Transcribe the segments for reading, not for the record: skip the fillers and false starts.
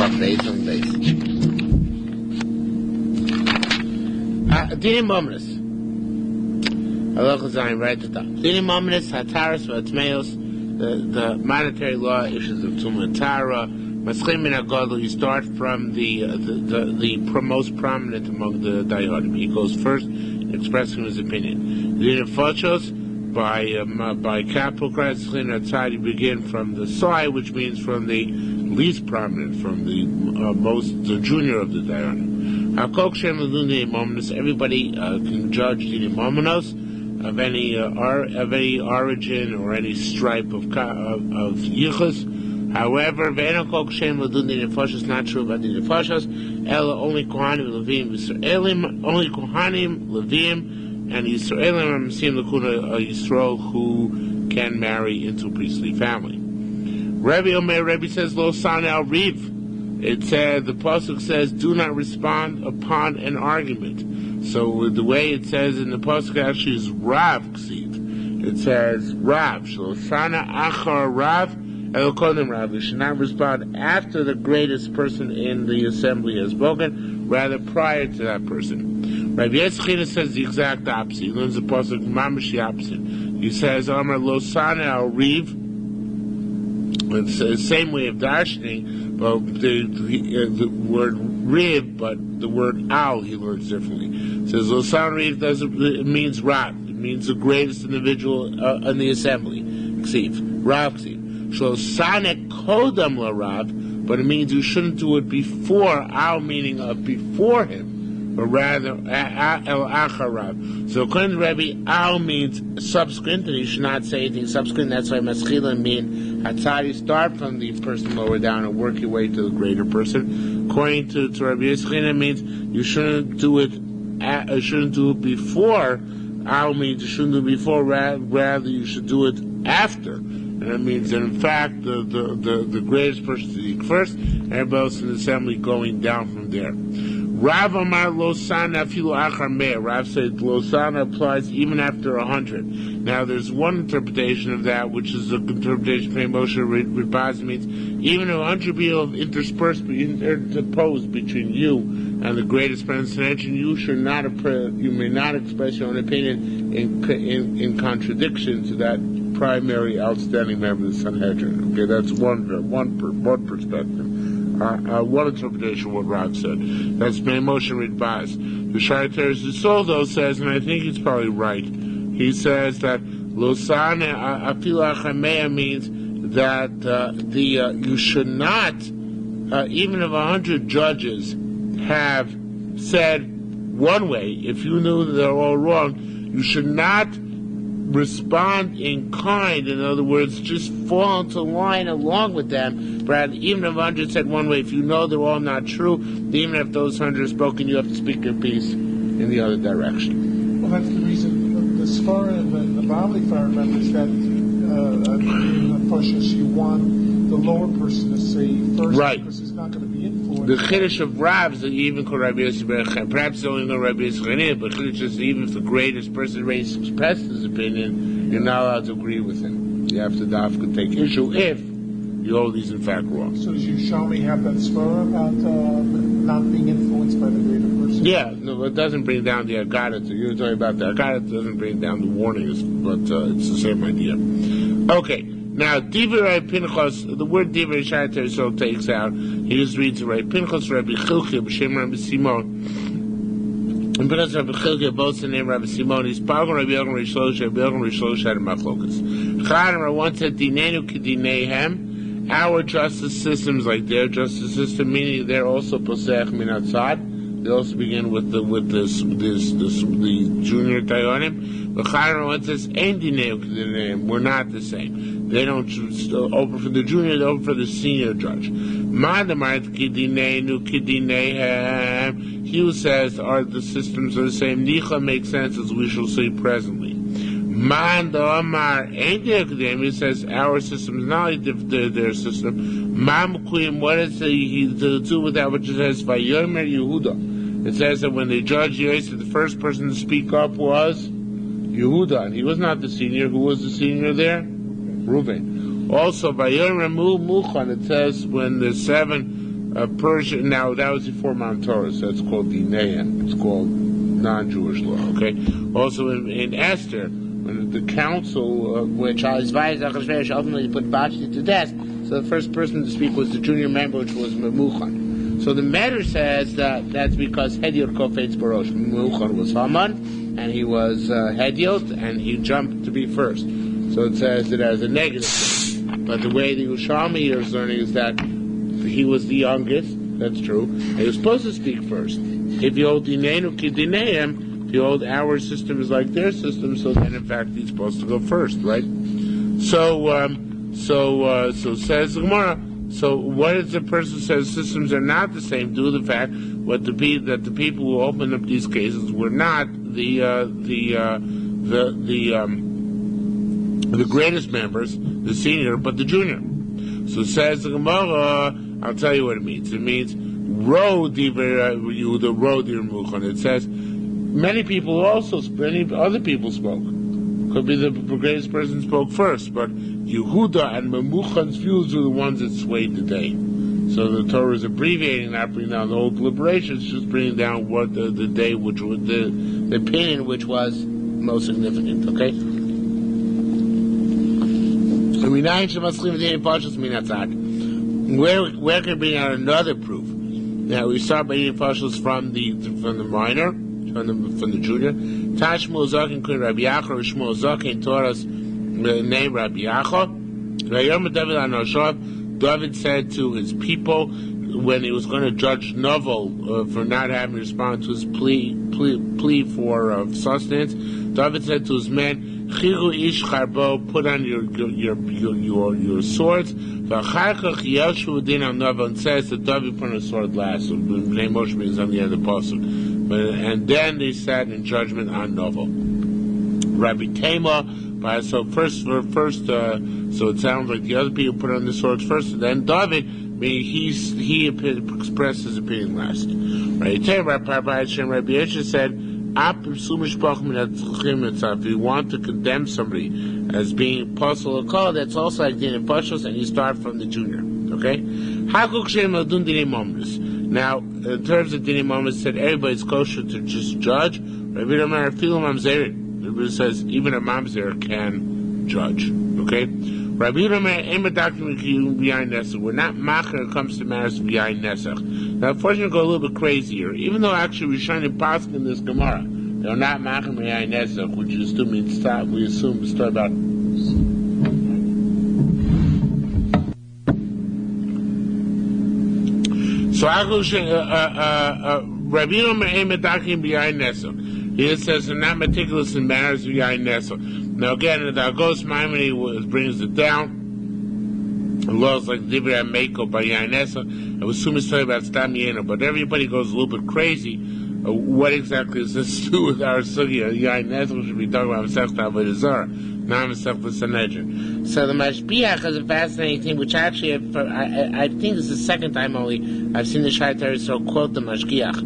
Base on base. Dinim Momnus. Halacha Zayin, right at the top. Dinim Momnus, Hataras, Vatmeos, the monetary law issues of Tumah Tara, Maschim Min HaGadol, you start from the most prominent among the Dayanim. He goes first, expressing his opinion. Dinim Fochos, by capital Christ, you begin from the side, which means from the least prominent, from the the junior of the Dayanim. Everybody can judge the Momenos of any origin or any stripe of yichus. However, not true about the nefashos. Only Kohanim, Levim, Yisraelim, only Kohanim, Levim, and Yisraelim, Yisrael, who can marry into a priestly family. Rebbe says, Lo san al riv. It said, the pasuk says, do not respond upon an argument. So the way it says in the pasuk actually is Rav Ksiv. It says Rav. Shalosana achar Rav elokodim Rav. You should not respond after the greatest person in the assembly has spoken, rather prior to that person. Rabbi Yetzchina says the exact opposite. He learns the pasuk mamash the opposite. He says Amar Losana al Riv. It's the same way of darshaning, but the word riv, but the word al he learns differently. It says Losan riv it means Rav. It means the greatest individual in the assembly. Ksiv. Rav Ksiv. Shlosanek kodam la Rav, but it means you shouldn't do it before, al meaning of before him, but rather el acharav. So according to Rebbe, al means subsequent, and you should not say anything subsequent. That's why maschila mean hatzar, you start from the person lower down and work your way to the greater person. According to Rebbe Yeschina, it means you shouldn't do it before. Al means you shouldn't do it before, rather you should do it after. And that means that in fact the greatest person to speak first, and everybody else in the assembly going down from there. Rav Amar Losana Afilu Achar Me'er. Rav said Losana applies even after 100. Now there's one interpretation of that, which is the interpretation of Moshe Ribaz, means even if 100 people interposed between you and the greatest Sanhedrin, you may not express your own opinion in contradiction to that primary outstanding member of the Sanhedrin. Okay, that's one perspective. One interpretation of what Rav said. That's Moshe Ribaz. The Shai Teres Zisol says, and I think he's probably right, he says that Losane Afilu Achamea means that you should not, even if 100 judges have said one way, if you knew that they're all wrong, you should not respond in kind. In other words, just fall into line along with them. But even if 100 said one way, if you know they're all not true, even if those 100 are spoken, you have to speak your piece in the other direction. Well, that's the reason the Sfara and the Bavli Fire members that in the Pashas you want the lower person to say first, right, because he's not going to be influenced. The Chiddush of Rav is even called Rabbi Yosef, perhaps they only know Rabbi Yosef, but Chiddush is even if the greatest person expressed his opinion, you're not allowed to agree with him. You have to take issue if you hold these in fact wrong. So does Yerushalmi have that Sfara about not being influenced by the greater person? Yeah, no, it doesn't bring down the Agadah. You're talking about the Agadah, doesn't bring down the warnings, but it's the same idea. Okay. Now, Divrei Pinchas, the word Divrei Shai Teresol takes out. He just reads Rabbi Pinchas, Rabbi Chilkia, B'Shem Rabbi Simon. And Pinchas Rabbi Chilkia, both the name Rabbi Simon. He's Pagon Rabbi Yogan Rishlosh, Rabbi Yogan Rishlosh had a machlokas. Chadam once said, Dinenu K'Dineihem. Our justice system's like their justice system, meaning they're also Posech Minatzad. They also begin with the junior Dayanim. But Chadam once says, Ein Dinenu K'Dineihem. We're not the same. They don't open for the junior, they open for the senior judge. He who says the systems are the same. Nicha makes sense, as we shall see presently. He says our system is not like their system. What is the two with that which it says Vayomer Yehuda? It says that when they judged Yosef, the first person to speak up was Yehuda, and he was not the senior. Who was the senior there? Reuben. Also, Vayomer Muchan, it says when the 7 a Persian. Now that was before Mount Torah, so it's called Dineim. It's called non-Jewish law. Okay. Also in Esther, when the council, which ultimately put Vashti to death, so the first person to speak was the junior member, which was Memuchan. So the matter says that that's because Hediot Kofetz Barosh. Memuchan was Haman, and he was Hediot, and he jumped to be first. So it says it as a negative thing. But the way the Yerushalmi is learning is that he was the youngest. That's true. And he was supposed to speak first. If you hold Dineinu Ki Dineim, the old our system is like their system, so then in fact he's supposed to go first, right? So says the Gemara. So what if the person says systems are not the same due to the fact that the people who opened up these cases were not the greatest members, the senior, but the junior. So says the Gemara. I'll tell you what it means. It means ro diver Yehuda ro dir muchan. It says. Many other people spoke. Could be the greatest person spoke first, but Yehuda and Memuchan's views were the ones that swayed the day. So the Torah is abbreviating, not bringing down the whole deliberations, just bringing down what the day, which was the opinion which was most significant. Okay. Where can we bring out another proof? Now we start by eating pashas from the minor. From the junior, Tashmul Zakin Kun Rabbi Yachor, Shmuel Zakin taught us the name Rabbi Yachor. David said to his people when he was going to judge Novel for not having responded to his plea for sustenance. David said to his men, Chiru ish charbo, put on your swords. And says that David put on a sword last. So the name Moshe is on the end of the pasuk. And then they sat in judgment on Novel. Rabbi Tema, so so it sounds like the other people put on the swords first, and then David, he expressed his opinion last. Rabbi Tema, Rabbi Yeshua said, if you want to condemn somebody as being apostle or called, that's also like the apostles, and you start from the junior. Okay? Now, in terms of Dini Mohammed said everybody's kosher to just judge. Rabbi Amar Filu Mamzerin. Rabbi says even a Mamzer can judge. Okay? Rabbi Amar Nesa. We're not macher when it comes to matters of Yain Nesach. Now, unfortunately, go a little bit crazier. Even though actually we're trying to pass in this Gemara, they're not macher with Yain Nesach, which is to mean stop. We assume the story about. So Rabbi he says they're not meticulous in matters of Yain Nesach. Now again, the Agos Maimoni brings it down. The laws like Divrei Meiko by Yain Nesach. I was assuming it's talking about Stam Yeno, but everybody goes a little bit crazy. What exactly does this do with our sugya? Yain Nesach should be talking about Masech Avodah Zarah, not Masech Sanhedrin. So the Mashbiach is a fascinating thing, which actually, I think this is the second time only I've seen the Shai so quote the Mashbiach.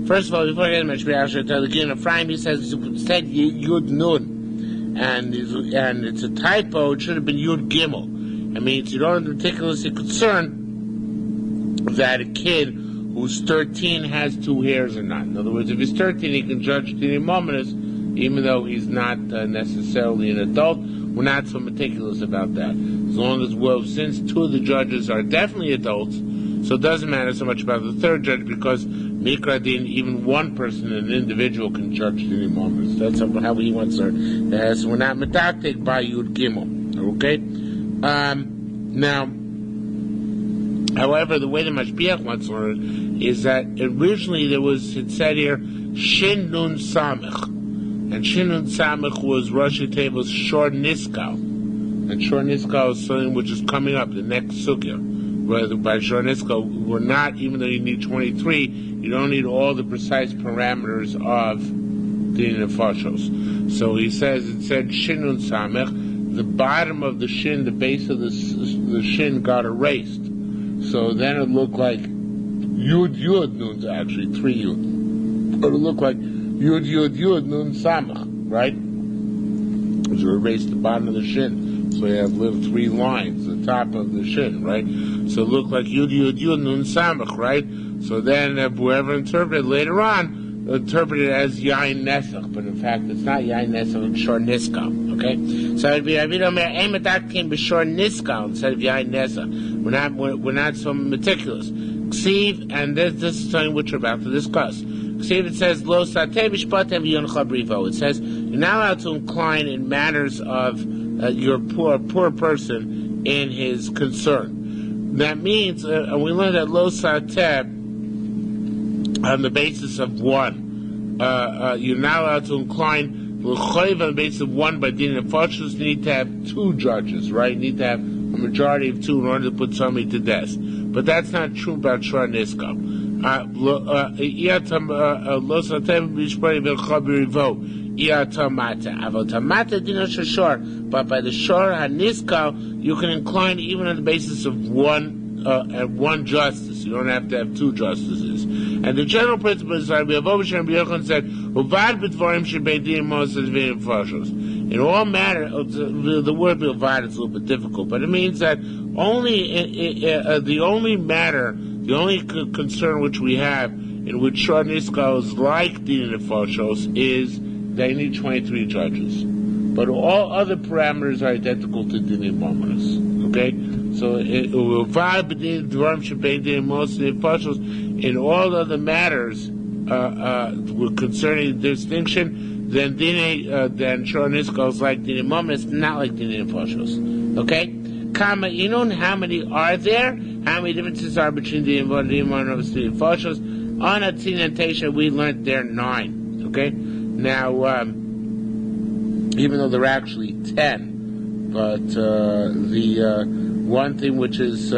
First of all, before I get to Mashbiach, the Gin of Ephraim, he said Yud Nun, and it's a typo. It should have been Yud Gimel. I mean, it's your own meticulously concerned that a kid who's 13 has two hairs or not. In other words, if he's 13, he can judge Dini Mominus, even though he's not necessarily an adult. We're not so meticulous about that. As long as, since two of the judges are definitely adults, so it doesn't matter so much about the third judge, because Mikra Din, even one person, an individual, can judge Dini Mominus. That's how he wants to. So we're not medactic by Yud Gimel. Okay? Now, however, the way the Mashbiach wants to learn is that originally it said here, Shin Nun Samech. And Shin Nun Samech was Rashi Table's Shor Niskal. And Shor Niskal is something which is coming up, the next sugya. Whether by Shor Niskal, we're not, even though you need 23, you don't need all the precise parameters of the Nefashos. So he says, it said Shin Nun Samech. The bottom of the shin, the base of the shin got erased. So then it looked like Yud Nun, actually 3 Yud. But it looked like Yud Nun Samach, right? So erased the bottom of the shin. So you have 3 lines, the top of the shin, right? So it looked like Yud Nun Samach, right? So then whoever interpreted later on interpreted it as Yain Nesach, but in fact it's not Yain Nesach, it's Shor Niskal. Okay? So it'd be Emedat came b'Shor Niskal instead of Yain Nesach. We're not so meticulous. Ksiv, and this is something which we're about to discuss. Ksiv, it says Lo Sateh Bishpatem Yoncha Brivo. It says you're not allowed to incline in matters of your poor person in his concern. That means, and we learned that Lo Sateh on the basis of one. You're not allowed to incline on the basis of one by din and fortunes. You need to have two judges, right? You need to have a majority of two in order to put somebody to death. But that's not true about Shor Niskal. But by the Shor HaNiskal, you can incline even on the basis of one justice. You don't have to have two justices. And the general principle is that Rabbi Yochanan said, in all matter, the word bilvad is a little bit difficult, but it means that the only concern which we have in which Shor Niskal is like Din Nefashos is they need 23 judges. But all other parameters are identical to Din Mominus. Okay? So in all other matters concerning distinction, then Shor Niskal is like Din Mominus, not like Din Nefashos. Okay? Kama Inun, how many are there? How many differences are between Din Mominus and Nefashos? On a Tzin and Tesha, we learned there 9. Okay? Now, even though there are actually 10, but the one thing which is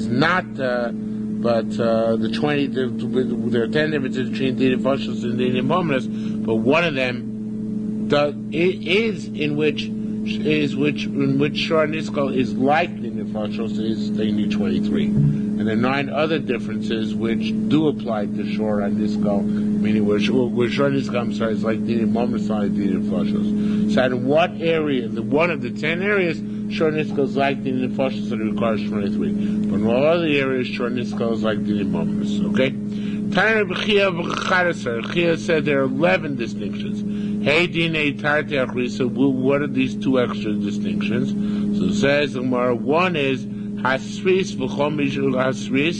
not, but the 20, there are 10 differences between Din Nefashos and Din Mominus, but one of them is in which Shor Niskal is like Din Nefashos, is they need 23. And there are 9 other differences which do apply to Shor Niskal, meaning where Shor Niskal, is like Din Mominus, like Din Nefashos. So in what area, one of the 10 areas, Shor Niskal is like Din Nefashos, so it requires 23. But in all other areas, Shor Niskal is like Din Mominus. Okay? Chia said there are 11 distinctions. Hey Dine Tarte Achrisa, what are these 2 extra distinctions? So it says, one is Hasris v'chomishul Hasris,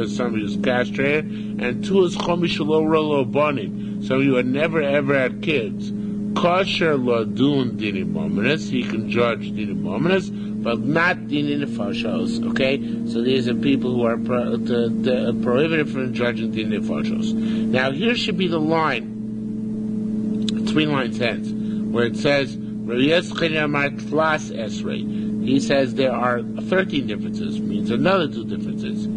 somebody who's castrated, and 2 is Chomishul Rolo Bonim, somebody who had never ever had kids. Kosher Ladun Din Mominus, he can judge Din Mominus, but not Din Nefashos. Okay? So these are people who are prohibited from judging Din Nefashos. Now here should be the line, 3 lines hence, where it says, he says there are 13 differences, means another 2 differences.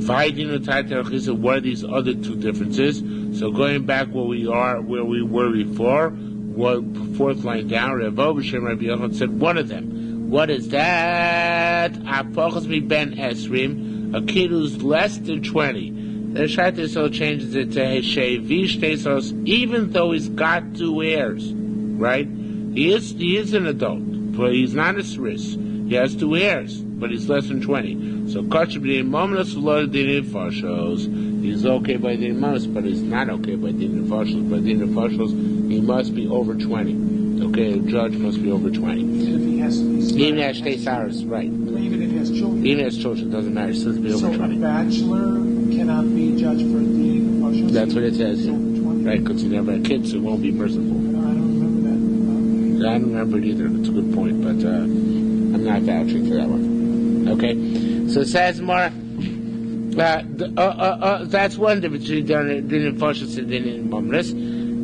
What are these other 2 differences? So going back where we were before, 4th line down, Rabbi Yochanan said one of them. What is that? Ben Esrim, a kid who's less than 20. The Shaita so changes it to Heshay Vishtesos, even though he's got 2 heirs, right? He is an adult, but he's not a Sris. He has 2 heirs, but he's less than 20. So Kachibdin Mominus V'lo Din Nefashos, he's okay by Din Mominus, but he's not okay by Din Nefashos. By Din Nefashos, he must be over 20. Okay, a judge must be over 20. Even if he has Shtei Saras, right. Even if he has children. Even if he has children, doesn't matter. He still has to be over 20. So a bachelor cannot be judged for Din Nefashos? That's what it says, right, because he never had kids, so it won't be merciful. I don't remember that. I don't remember it either. It's a good point, but I'm not vouching for that one. Okay? So it says more, that's one difference between Din Nefashos and Din Mominus.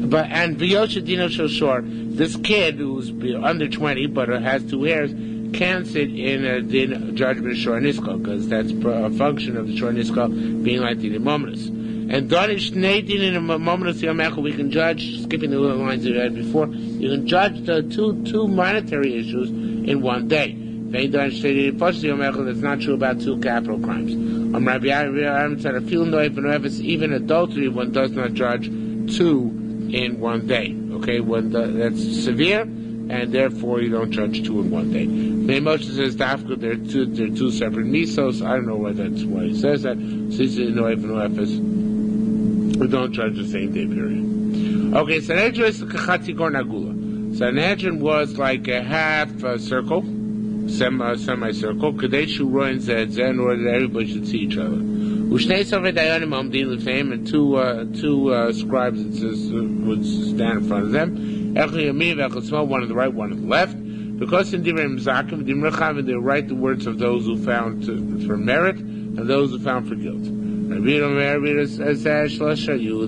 But and V'yosha Dino Shor, this kid who's under 20 but has 2 heirs can sit in a din judgment Shor Niskal, because that's a function of the Shor Niskal being like Din Mominus. And Donish Nadin in a Mominus Yomecha, we can judge, skipping the little lines that we had before, you can judge the two monetary issues in one day. That's not true about 2 capital crimes. Even adultery, one does not judge 2 in one day. Okay, that's severe, and therefore you don't judge 2 in one day. Moshe says Dafka, they're two separate misos. I don't know why he says that. We don't judge the same day period. Okay, Sanhedrin is Kachatzi Gor Nagula. Sanhedrin was like a half circle, semicircle. Kadeshu Roin Zed in order that everybody should see each other. Ushnei Sovei Dayanim Amdin Lefeim, and two scribes would stand in front of them. Echad Yamim, Echad Shmol, one on the right, one on the left. Because in Divrei Zakim, Dimrei Chaim, they write the words of those who found for merit and those who found for guilt.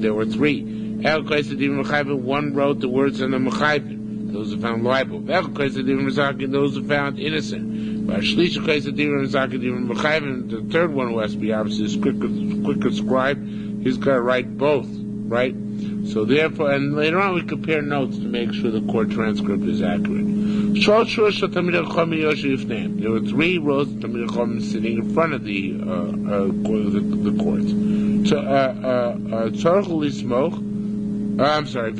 There were three. One wrote the words on the Mechayvin, those who found liable. Those who found innocent. The third one who has to be obviously is quicker scribe. He's got to write both, right? So therefore, and later on we compare notes to make sure the court transcript is accurate. There were three rows of Talmidei Chacham sitting in front of the court. I'm sorry.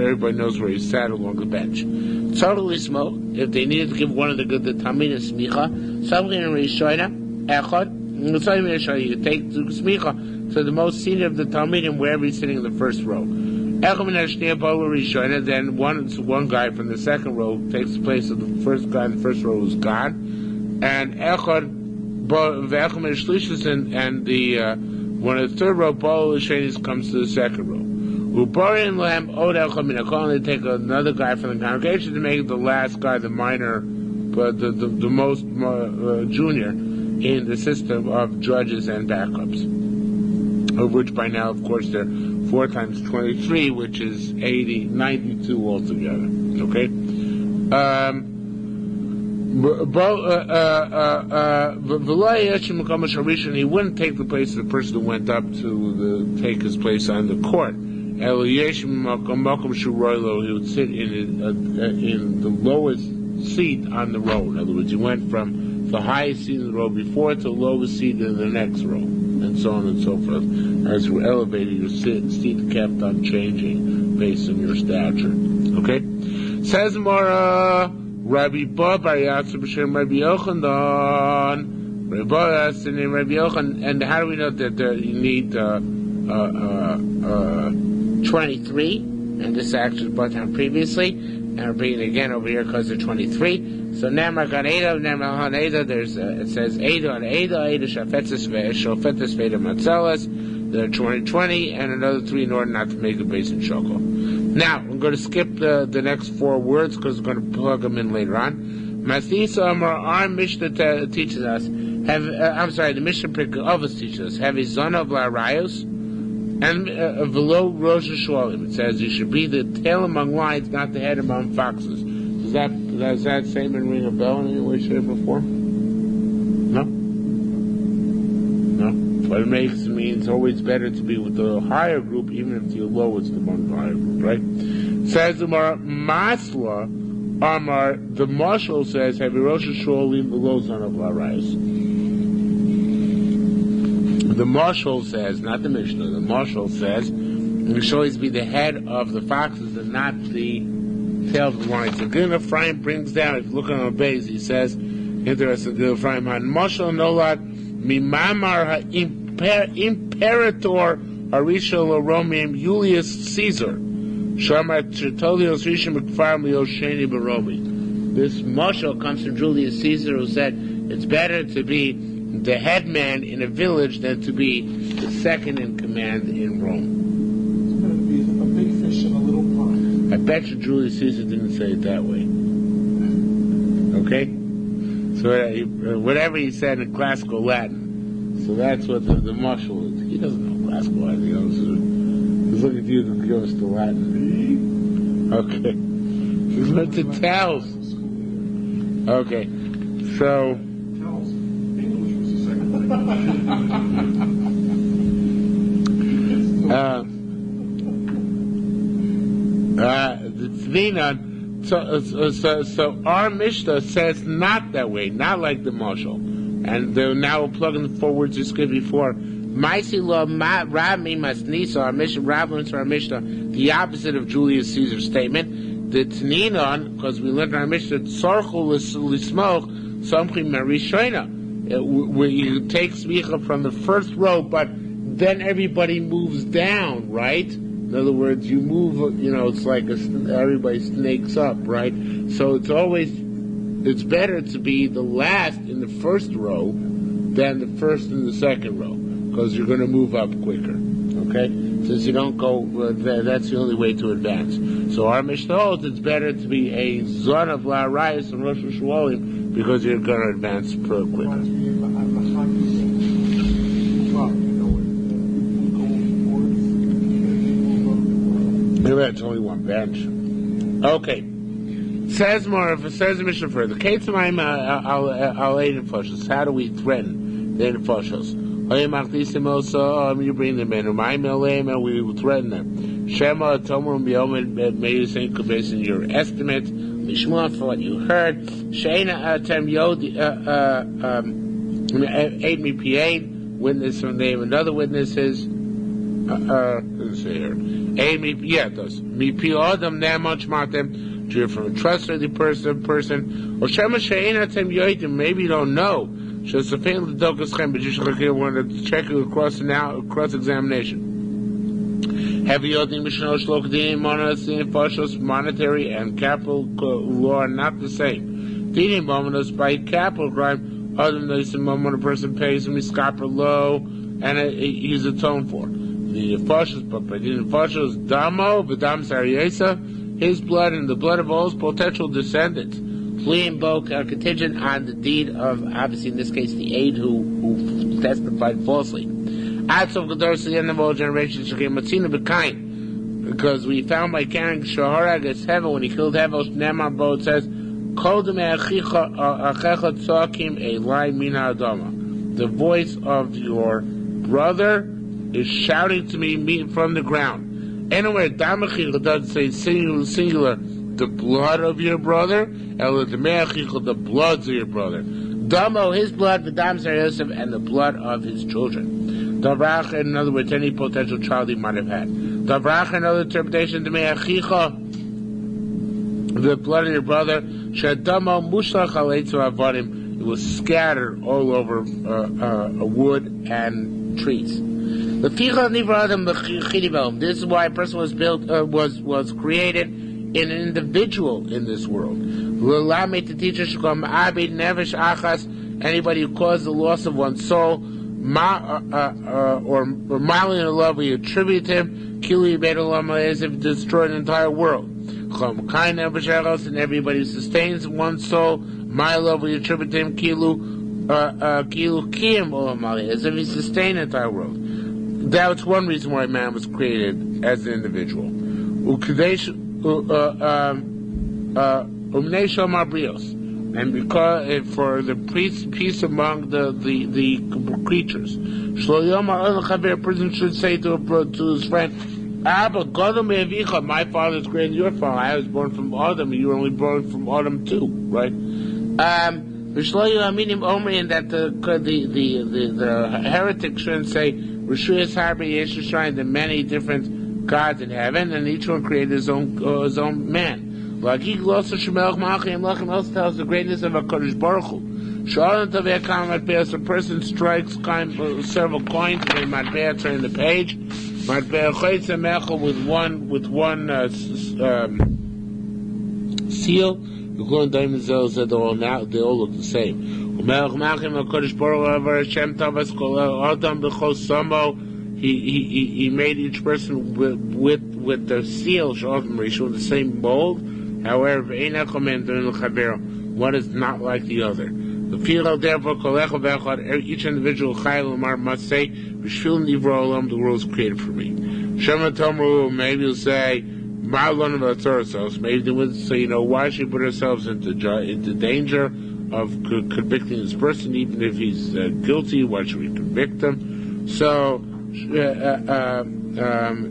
Everybody knows where he sat along the bench. If they needed to give one of the Talmidim smicha, something in Rishoina, echad. You take the smicha to the most senior of the Talmidim, wherever he's sitting in the first row. Then one guy from the second row takes the place of the first guy in the first row who's gone, and echad and the one of the third row comes to the second row. And they take another guy from the congregation to make the last guy the minor, but the most junior in the system of judges and backups, of which by now, of course, they're 4 times 23, which is 92 altogether. Okay. He wouldn't take the place of the person who went up to take his place on the court. He would sit in the lowest seat on the row. In other words, he went from the highest seat in the row before to the lowest seat in the next row, and so on and so forth. As you elevated, your seat kept on changing based on your stature. Okay? Says Mara, Rabbi Ba Bar Yatzir B'Shem Rabbi Yochanan. Rabbi Ba asked the name Rabbi Yochanan, and how do we know that you need 23? And this actually was brought down previously, and we're bringing it again over here because they're 23. So Nemar got Ada, Nemar Han Ada. There's it says Ada on Ada Shafetzes Shofetes Veda Matzelas. There are 20, and another 3 in order not to make a base in Shoko. Now we're going to skip the next 4 words because we're going to plug them in later on. Masisa Amar, our Mishnah teaches us. The Mishnah of us teaches us. Have a son of Larayos and below Rosh Hashanah. It says you should be the tail among lions, not the head among foxes. Does that statement ring a bell in any way, shape, or form? No? But it means always better to be with the higher group, even if you're lowest among the higher group, right? Says the Masla Amar, the Marshal says, have a Rosh Hashanah below son of Larayos. The Marshal says, not the Mishnah, the Marshal says, you should always be the head of the foxes and not the tail of the lions. So Gil Ephraim brings down, if you look on the base, he says, interesting, Gil Ephraim, Marshal Nolad, Mimamar Imperator Arishal Romim Julius Caesar. Shamar Tertullius Rishon Mekfar Liosheni Baromi. This Marshal comes from Julius Caesar, who said it's better to be the head man in a village than to be the second in command in Rome. It's going to be a big fish in a little pond. I bet you Julius Caesar didn't say it that way. Okay? So whatever he said in classical Latin. So that's what the Marshal is. He doesn't know classical Latin. He's looking at you to give us the Latin. Okay. He went to Taos. Okay. So. English was the second So our Mishnah says not that way, not like the Marshal. And now we're plugging the 4 words we skipped before. Maisi lo Rami Masnisa, our Mishnah, Rabbins, our Mishnah, the opposite of Julius Caesar's statement. the Tninon, because we learned in our Mishnah, Tzorchu Lismoch, Somchim Marishona, where you take smicha from the first row, but then everybody moves down, right? In other words, you move, it's like everybody snakes up, right? So it's better to be the last in the first row than the first in the second row, because you're going to move up quicker, okay? Since you don't go, that's the only way to advance. So our Mishnah holds it's better to be a Zon of La'arayas and Rosh Hashanah because you're going to advance quicker. It's only one bench. Okay. Says the Mishnah further. How do we threaten the Nefashos? You bring them in, and we threaten them. Shema Tomrum B'Yomed, may you think based on your estimate, Lishma for what you heard. Sheina Atem Yod Aid Me P8, witness from name. Another witness is let's see here. Aid Me, yeah, it does. Me P Adam Namuch Matem, you're from a trustworthy person. Or Shema Sheina Atem Yodim, maybe you don't know. But you should want to check it cross examination. Heavy monetary and capital law are not the same. By capital crime, when a person pays him low and he's atoned for. But by the Nefashos, Damo, V'dam Sariyesa, his blood and the blood of all his potential descendants. Fleeing both are contingent on the deed of, obviously in this case, the aide who testified falsely. Acts of Gedoros, the end of all generations, because we found by carrying Shahara against Hevel, when he killed Hevel, Nemar Bo, it says, the voice of your brother is shouting to me from the ground. Anywhere, Damachil doesn't say singular, the blood of your brother, the bloods of your brother. Damo, his blood, the Dam Yosef, and the blood of his children. Davrach, in other words, any potential child he might have had. Davrach, another interpretation, the blood of your brother, Shadamo Mushlach Aletzu Avodim, it was scattered all over wood and trees. This is why a person was built, was created in an individual in this world. To teach us, anybody who caused the loss of one's soul, or mildly in love, we attribute him, as if destroyed an entire world. And everybody who sustains one's soul, my love, we attribute him, as if he sustained the entire world. That's one reason why man was created as an individual. And because for the peace among the creatures. A person should say to his friend, my father is greater than your father. I was born from Adam, and you were only born from Adam too, right? And that the heretics shouldn't say the many different gods in heaven, and each one created his own man. Like also tells the greatness of HaKadosh Baruch Hu. A person strikes several coins, and matbea turn the page. Matbea with one seal. They all look the same. He made each person with the seal the same mold. However, one is not like the other. Each individual must say, the world was created for me. Maybe you'll say, maybe they would say, why should we put ourselves into danger of convicting this person, even if he's guilty? Why should we convict him? So,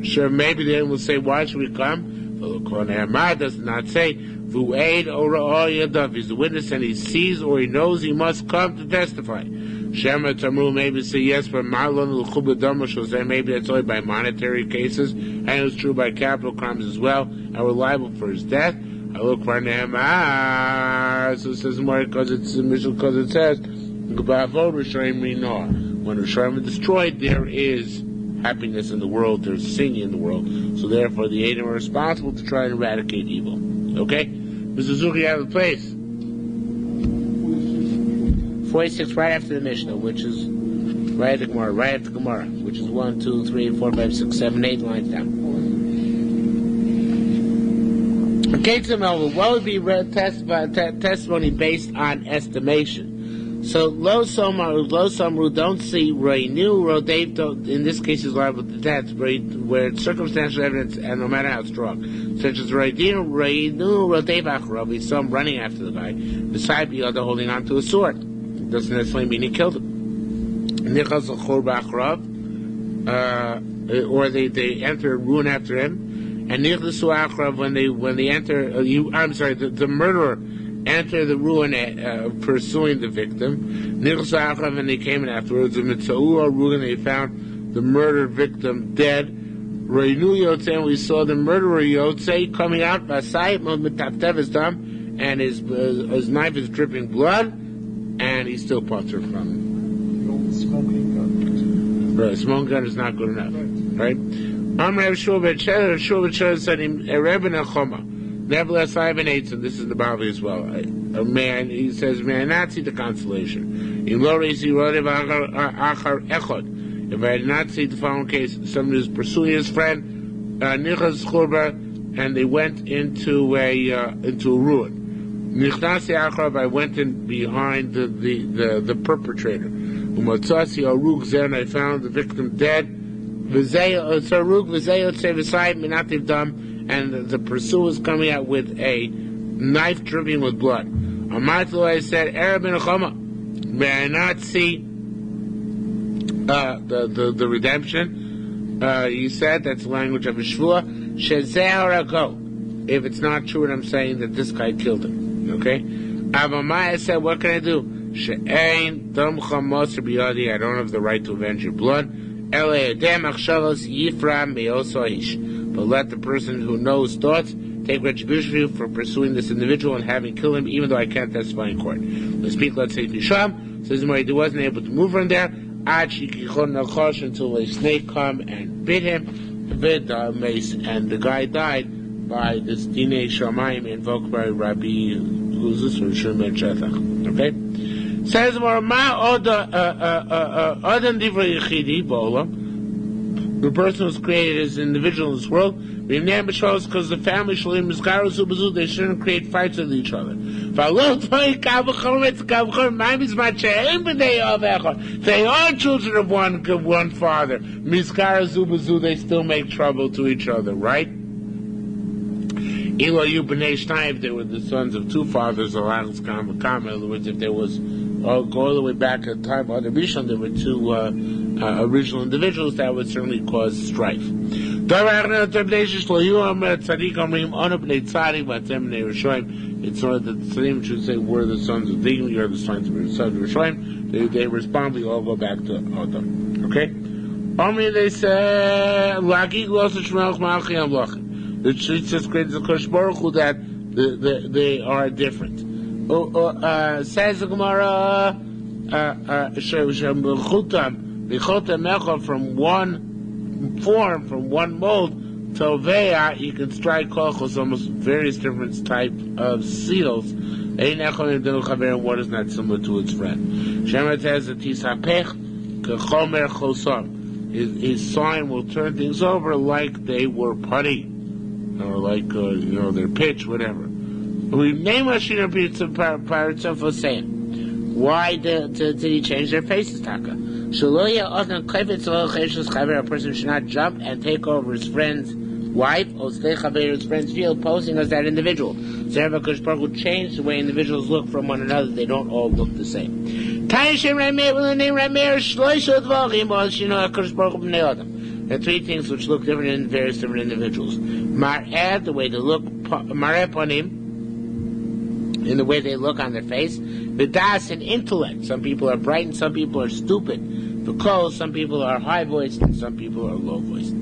sure, maybe they will say, why should we come? Does not say, if he's the witness and he sees or he knows, he must come to testify. Shema Tamru, maybe say yes, but Marlon L'Chubadama shall say maybe that's only by monetary cases, and it's true by capital crimes as well, and we're liable for his death. I look for Nehemah, so it says more because it says, when Yerushalmi destroyed, there is happiness in the world, there's singing in the world, so therefore the Edom are responsible to try and eradicate evil. Okay? Mr. Zuki, you have a place. 46, right after the Mishnah, which is right after Gemara, which is 1, 2, 3, 4, 5, 6, 7, 8 lines down. Okay, what would be testimony based on estimation? So, Lo Samru don't see Reinu, Rodev, in this case is liable to death, where it's circumstantial evidence, and no matter how strong. Such as Reinu, Rodev Achrav, we saw him running after the guy, beside the other holding on to a sword. Doesn't necessarily mean he killed him. Nichas Achor B'Achrav, or they enter ruin after him, and Nichas Achrav, when they enter, the murderer enter the ruin pursuing the victim. Nichas Achrav, and they came in afterwards. The Mitzau ruin, they found the murdered victim dead. Reinu Yotzei, and we saw the murderer Yotzei coming out. Basai Mitaptev his thumb, and his knife is dripping blood. And he's still potter from him. Smoking gun. Right, smoking gun is not good enough. Right? Nevertheless, I have an eight, and this is the Bible as well. A man, he says, may I not see the consolation? If I had not seen the following case, somebody was pursuing his friend, and they went into a ruin. Nichnasi Achrav, I went in behind the perpetrator. Umatzasi Arug Zer, and I found the victim dead. And the pursuer was coming out with a knife dripping with blood. Amatlu, I said, Arabin Chama, may I not see the redemption? He said, that's the language of a shvua. Shezeh go. If it's not true, and I'm saying that this guy killed him. Okay? Avamaya said, what can I do? She'ein dam chamoser biyadi, I don't have the right to avenge your blood. Ele edem achshavos yifra me'osoish. But let the person who knows thoughts take retribution for you for pursuing this individual and having killed him, even though I can't testify in court. Let's speak, let's say Nisham. Says he wasn't able to move from there. Until a snake come and bit him, and the guy died by this Dinei Shamayim invoked by Rabbi who's this one? Shimon Shetach. Okay? Says more the person who's created as an individual in this world, because the family they shouldn't create fights with each other. They are children of one father. They still make trouble to each other, right? If they were the sons of two fathers, in other words, if there was, go all the way back at the time of the Rishon, there were two original individuals, that would certainly cause strife. It's sort of the tzaddikim should say, we're the sons of Digim, you're the sons of Rishonim. They respond, we all go back to Adam. Okay? Only they say, the Shlitzis creates the Kosh Baruch Hu that they are different. Says the Gemara, from one form, from one mold, Toveya, you can strike Kochos, almost various different type of seals. And what is not similar to its friend. Shemet says that Tisapech, Kechomer Chosom. His sign will turn things over like they were putty. Or like, their pitch, whatever. We name Hashina pirates for saying, why did he change their faces, Taka? A person should not jump and take over his friend's wife, or his friend's field, posing as that individual. Zervakush Baruch will change the way individuals look from one another. They don't all look the same. There are three things which look different in various different individuals. Mar'eh, the way they look, Mar'eh Panim, in the way they look on their face. B'das and intellect. Some people are bright and some people are stupid. V'kol, some people are high-voiced and some people are low-voiced.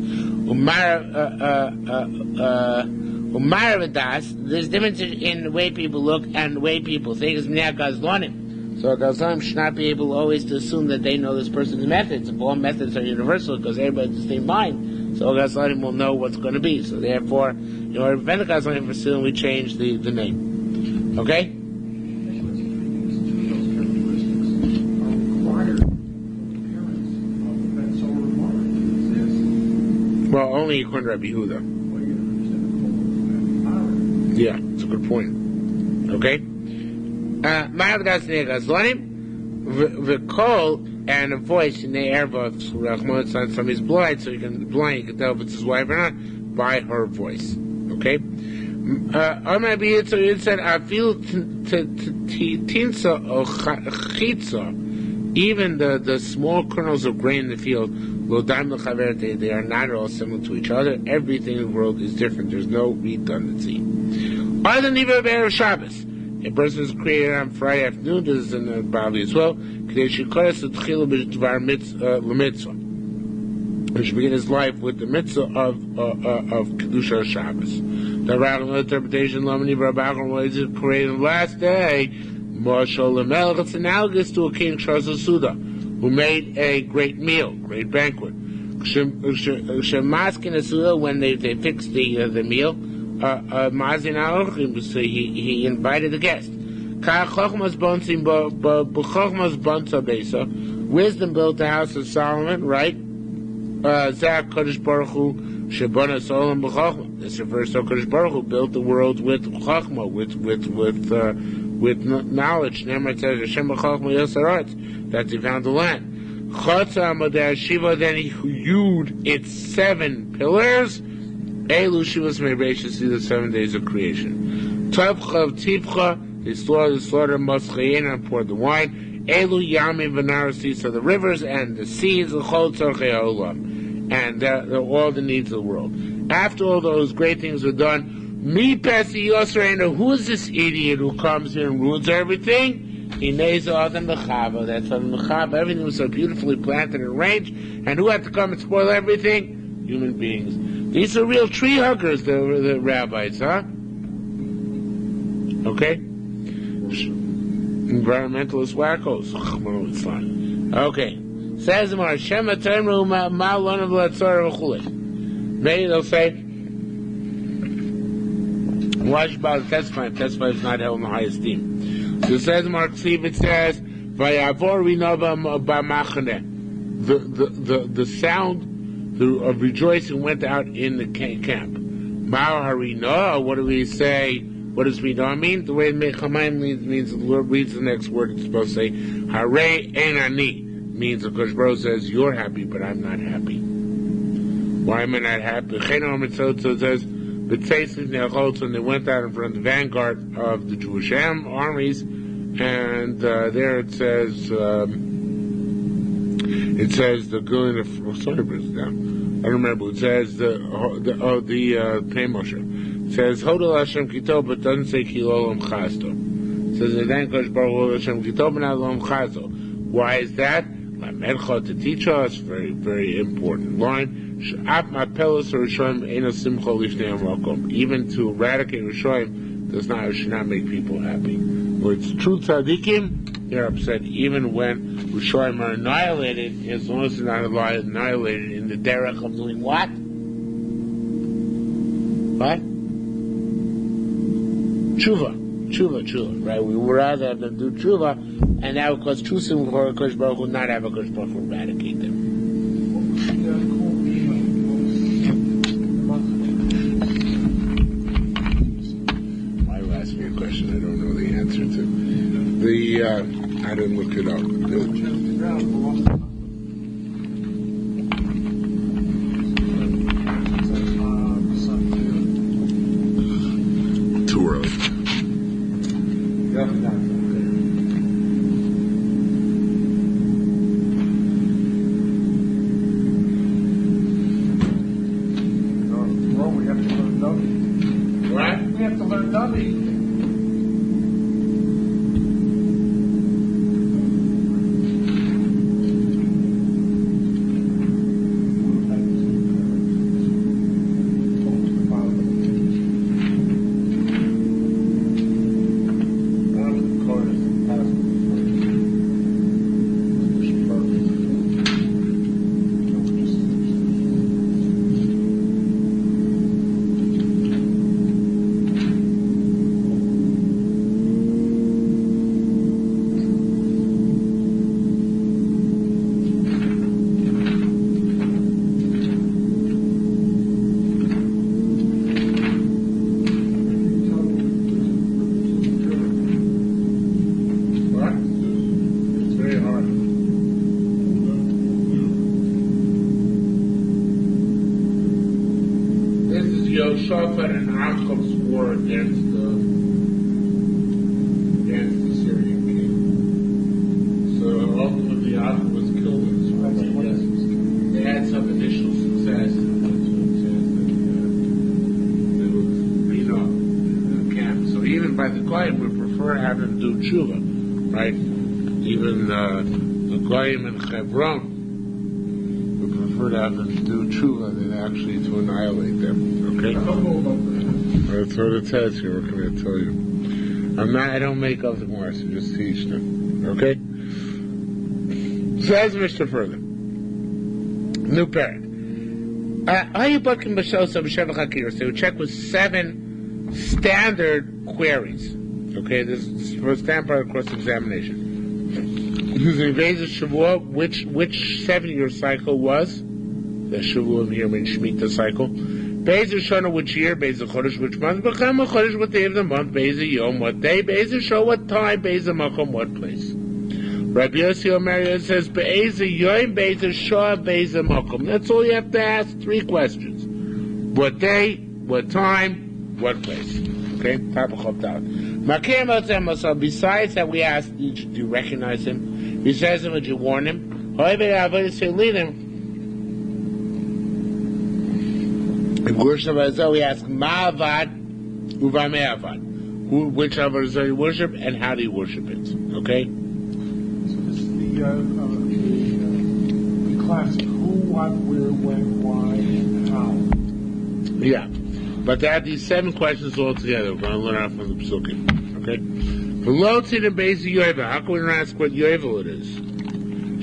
Umar v'das, there's difference in the way people look and the way people think. Is mnei gazlonim. So a gazlonim should not be able always to assume that they know this person's methods. If all methods are universal, because everybody has the same mind, so a gazlonim will know what's going to be. So therefore, in order to prevent a gazlonim from stealing, we change the name. Okay? Well, only according to Rabbi Yehuda. Yeah, it's a good point. Okay? Ma'avdas negazlonim, v'kol, and a voice in the air of somebody's blind, so you can tell if it's his wife or not by her voice. Okay? So it said, I feel tinsa or chitza, even the small kernels of grain in the field, they are not all similar to each other. Everything in the world is different. There's no redundancy. Other than even Erev Shabbos, a person is created on Friday afternoon. This is in the Bali as well. He should begin his life with the mitzvah of Kedusha Shabbos. The radical interpretation, is created on the last day. It's analogous to a king who made a great meal, great banquet. When they fixed the meal, he invited the guest. Wisdom built the house of Solomon, right? This refers to Kodesh Baruch Hu built the world with chachma, with knowledge. Nemar says Hashem b'chachma yosarat, that he found the land. Shiva, then he hewed its 7 pillars. Elu Shivas Me'Beishas, see the 7 days of creation. Tavcha Tivcha, he slaughtered Moschayin and poured the wine. Elu Yamim V'Narasi, so the rivers and the seas, L'chol Tzorchei Ha'olam, and all the needs of the world. After all those great things were done, Mi Pesi Yosreinu, who is this idiot who comes here and ruins everything? That's Adam Mechava. Everything was so beautifully planted and arranged, and who had to come and spoil everything? Human beings. These are real tree huggers, the rabbis, huh? Okay? Environmentalist wackos. Oh, it's fun. Okay. Says the Mar, Shema Termu Ma'alon of Latzar V'chulei. Maybe they'll say, why should bother testifying? Testifying is not held in the high esteem. So it says, Mark Steve, it says, Vayavor Rinova B'machane. The sound of rejoicing went out in the camp. Ma'ar Harina, what do we say? What does Rina mean? The way Mechamayim means the Lord reads the next word, it's supposed to say, Hare Enani, means the Kodesh Baruch says, you're happy, but I'm not happy. Why am I not happy? So it says, and they went out in front of the vanguard of the Jewish armies, and there it says the going of sorry, but it's down. I don't remember. It says the Pei Moshe. It says Hodel Hashem Kito, but doesn't say Kilolom Chasto. It says the then Kodesh Baruch Hu Hashem Kito, but not Lom Chasto. Why is that? To teach us, very, very important line. Even to eradicate Rishoyim should not make people happy. Where it's true tzaddikim, they're upset even when Rishoyim are annihilated, as long as they're not annihilated in the derech of doing what? What? Tshuva, right? We would rather have them do tshuva, and that would cause true sin for a Kodesh Baruch Hu, not have a Kodesh Baruch Hu eradicate them. Why you ask me a question I don't know the answer to? I didn't look it up. Too early. Yaakov's war against the Syrian king. So ultimately Yaakov was killed in this war. They had some initial success. So even by the Goyim, we prefer having them do tshuva, right? Even the Goyim in Hebron, we prefer to have them do tshuva than actually to annihilate them. Okay? That's what it says here. What can I tell you? I don't make up the more, so just teach them. Okay? Says Mr. further. New parent. Are you booking B'Shel B'Sheva Chakir? So check with 7 standard queries. Okay, this is for a standard part of course examination. Using Veza Shavua, which 7-year cycle was? The Shavua here means Shemitah cycle. Veza Shana, which year? Veza Chodesh, which month? B'chama Chodesh, what day of the month? Veza Yom, what day? Veza Shah, what time? Veza Makom, what place? Rabbi Yossi Omer says, Be'eza Yom, Veza Shah, Veza Makom. That's all you have to ask. 3 questions. What day? What time? What place? Okay? Besides that, we asked, do you recognize him? He says him, would you warn him? Lead him. In worship as we ask, Ma'avad, Uvame'avad. Which Avodah you worship and how do you worship it? Okay? So this is the classic who, what, where, when, why, and how. Yeah. But they have these 7 questions all together. We're going to learn out from the Psukim. Okay? Below to the base of Yovel. How can we not ask what Yovel it is?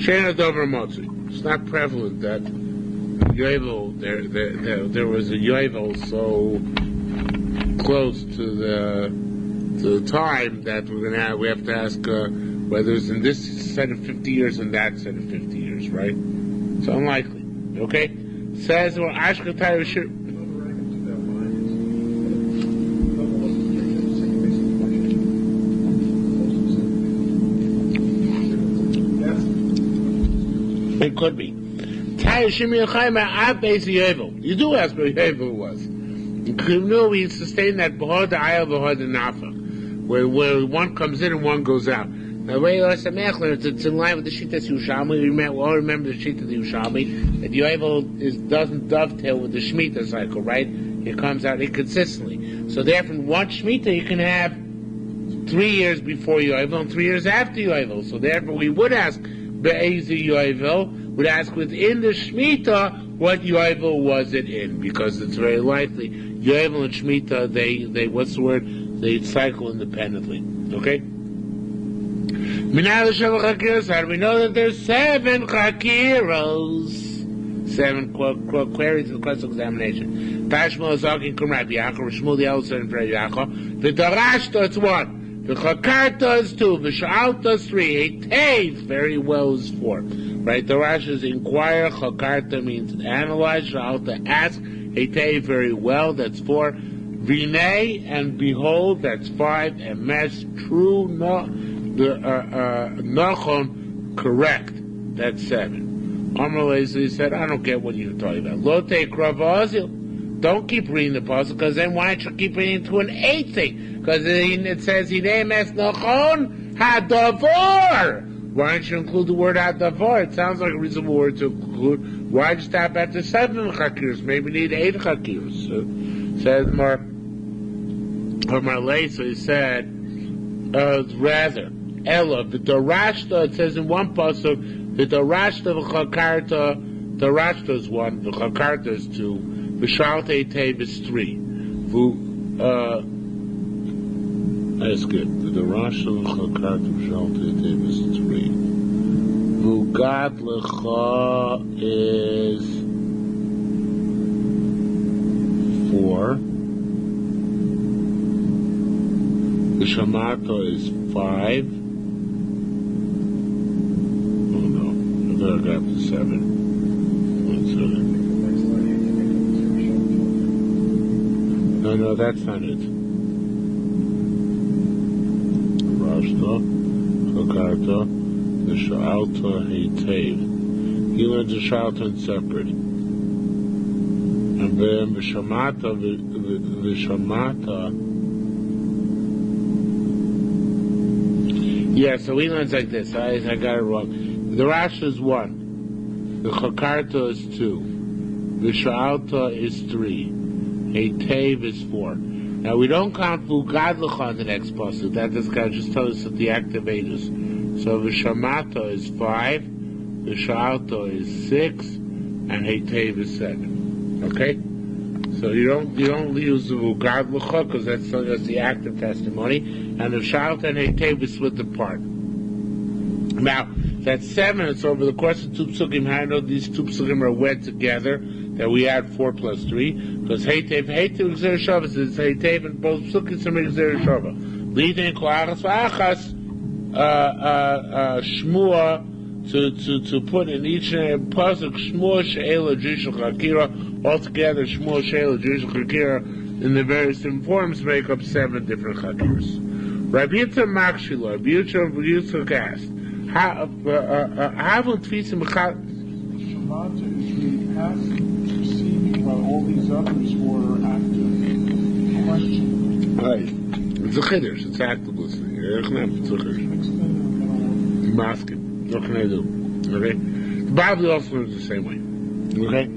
Shena Dover Motzi. It's not prevalent that Yovel, there was a Yovel so close to the time that we have to ask whether it's in this set of 50 years and that set of 50 years, right? It's unlikely. Okay? Says, well, Ashkatai Shir. It could be. You do ask where Yovel was. We sustain that where one comes in and one goes out. Now, it's in line with the Shita Yerushalmi. We all remember the Shita Yerushalmi that Yovel doesn't dovetail with the Shemitah cycle, right? It comes out inconsistently. So therefore, one Shemitah you can have 3 years before Yovel and 3 years after Yovel. So therefore, we would ask Be'ezi Yovel, would ask within the Shemitah what Yovel was it in, because it's very likely Yovel and Shemitah they what's the word? They cycle independently. Okay? How do we know that there's 7 chakiros? 7 queries in the question examination. Tashma Zakin Kumrat Yaakov, Shmuel the Elder and Fred Yaakov. The Darashta is 1. The Chakarta is 2. The Sha'alta is 3. A Tave, very well, is 4. Right? The Rash is inquire. Chakarta means analyze. Sha'alta ask. A Tave, very well, that's 4. Vinay and behold, that's 5. And Mes, true, no, Nachon, correct, that's 7. Amar Lezli said, I don't get what you're talking about. Lote Kravazil. Don't keep reading the puzzle, because then why don't you keep reading to an 8th thing? Because it says, Hinei Mes Nachon Hadavar. Why don't you include the word Hadavar? It sounds like a reasonable word to include. Why'd you stop at the 7 chakirs? Maybe you need 8 chakirs. So, says Mar Lezli, he said, rather, Ella, the Darashta, it says in one pasuk, the Darashta, the Chakarta, the Darashta is 1, the Chakarta is 2, the Shaltei Tev is 3. That's good. The Darashta, the Chakarta, the Shaltei Tev is 3. Vugad Lecha is 4. The Shamato is 5. Oh no, I better go up to 7. 1 second. No, that's not it. Rashta, Chakarta, the Sha'alta, Heitev. He learns the Sha'alta in separate. And then Vishamata. Yeah, so we learn like this. I got it wrong. The Rasha is 1. The Chakarta is 2. The Sha'alta is 3. Heitev is 4. Now we don't count Vugadlucha on the next pasuk. That this guy just told us that the activators. So Vishamata is 5. The Sha'alta is 6. And Heitev is 7. Okay? So you don't use the Vugadlucha because that's the active testimony. And the Sha'alta and Heitev is split apart. Now, that's 7. It's over the course of 2 psukim. How I know these 2 psukim are wed together, that we add 4 plus 3, because Heitev Gzer Shava, it's Heitev and both psukim are Gzer Shava. Leading Koachas V'achas, Shmua, to put in each pasuk, Shmua She'ela Jishul Chakira, altogether Shmua She'ela Jishul Chakira, in the various different forms, make up 7 different Chakiras. Rabbi Yitzhak Makshila, Rabbi Yitzhak asked, how would Tfisim Shemata is the passive receiving while all these others were active questioning. Right. It's a chiddush. It's active listening. It's a chiddush. Masking. What can I do? Okay? The Bible also learns the same way. Okay?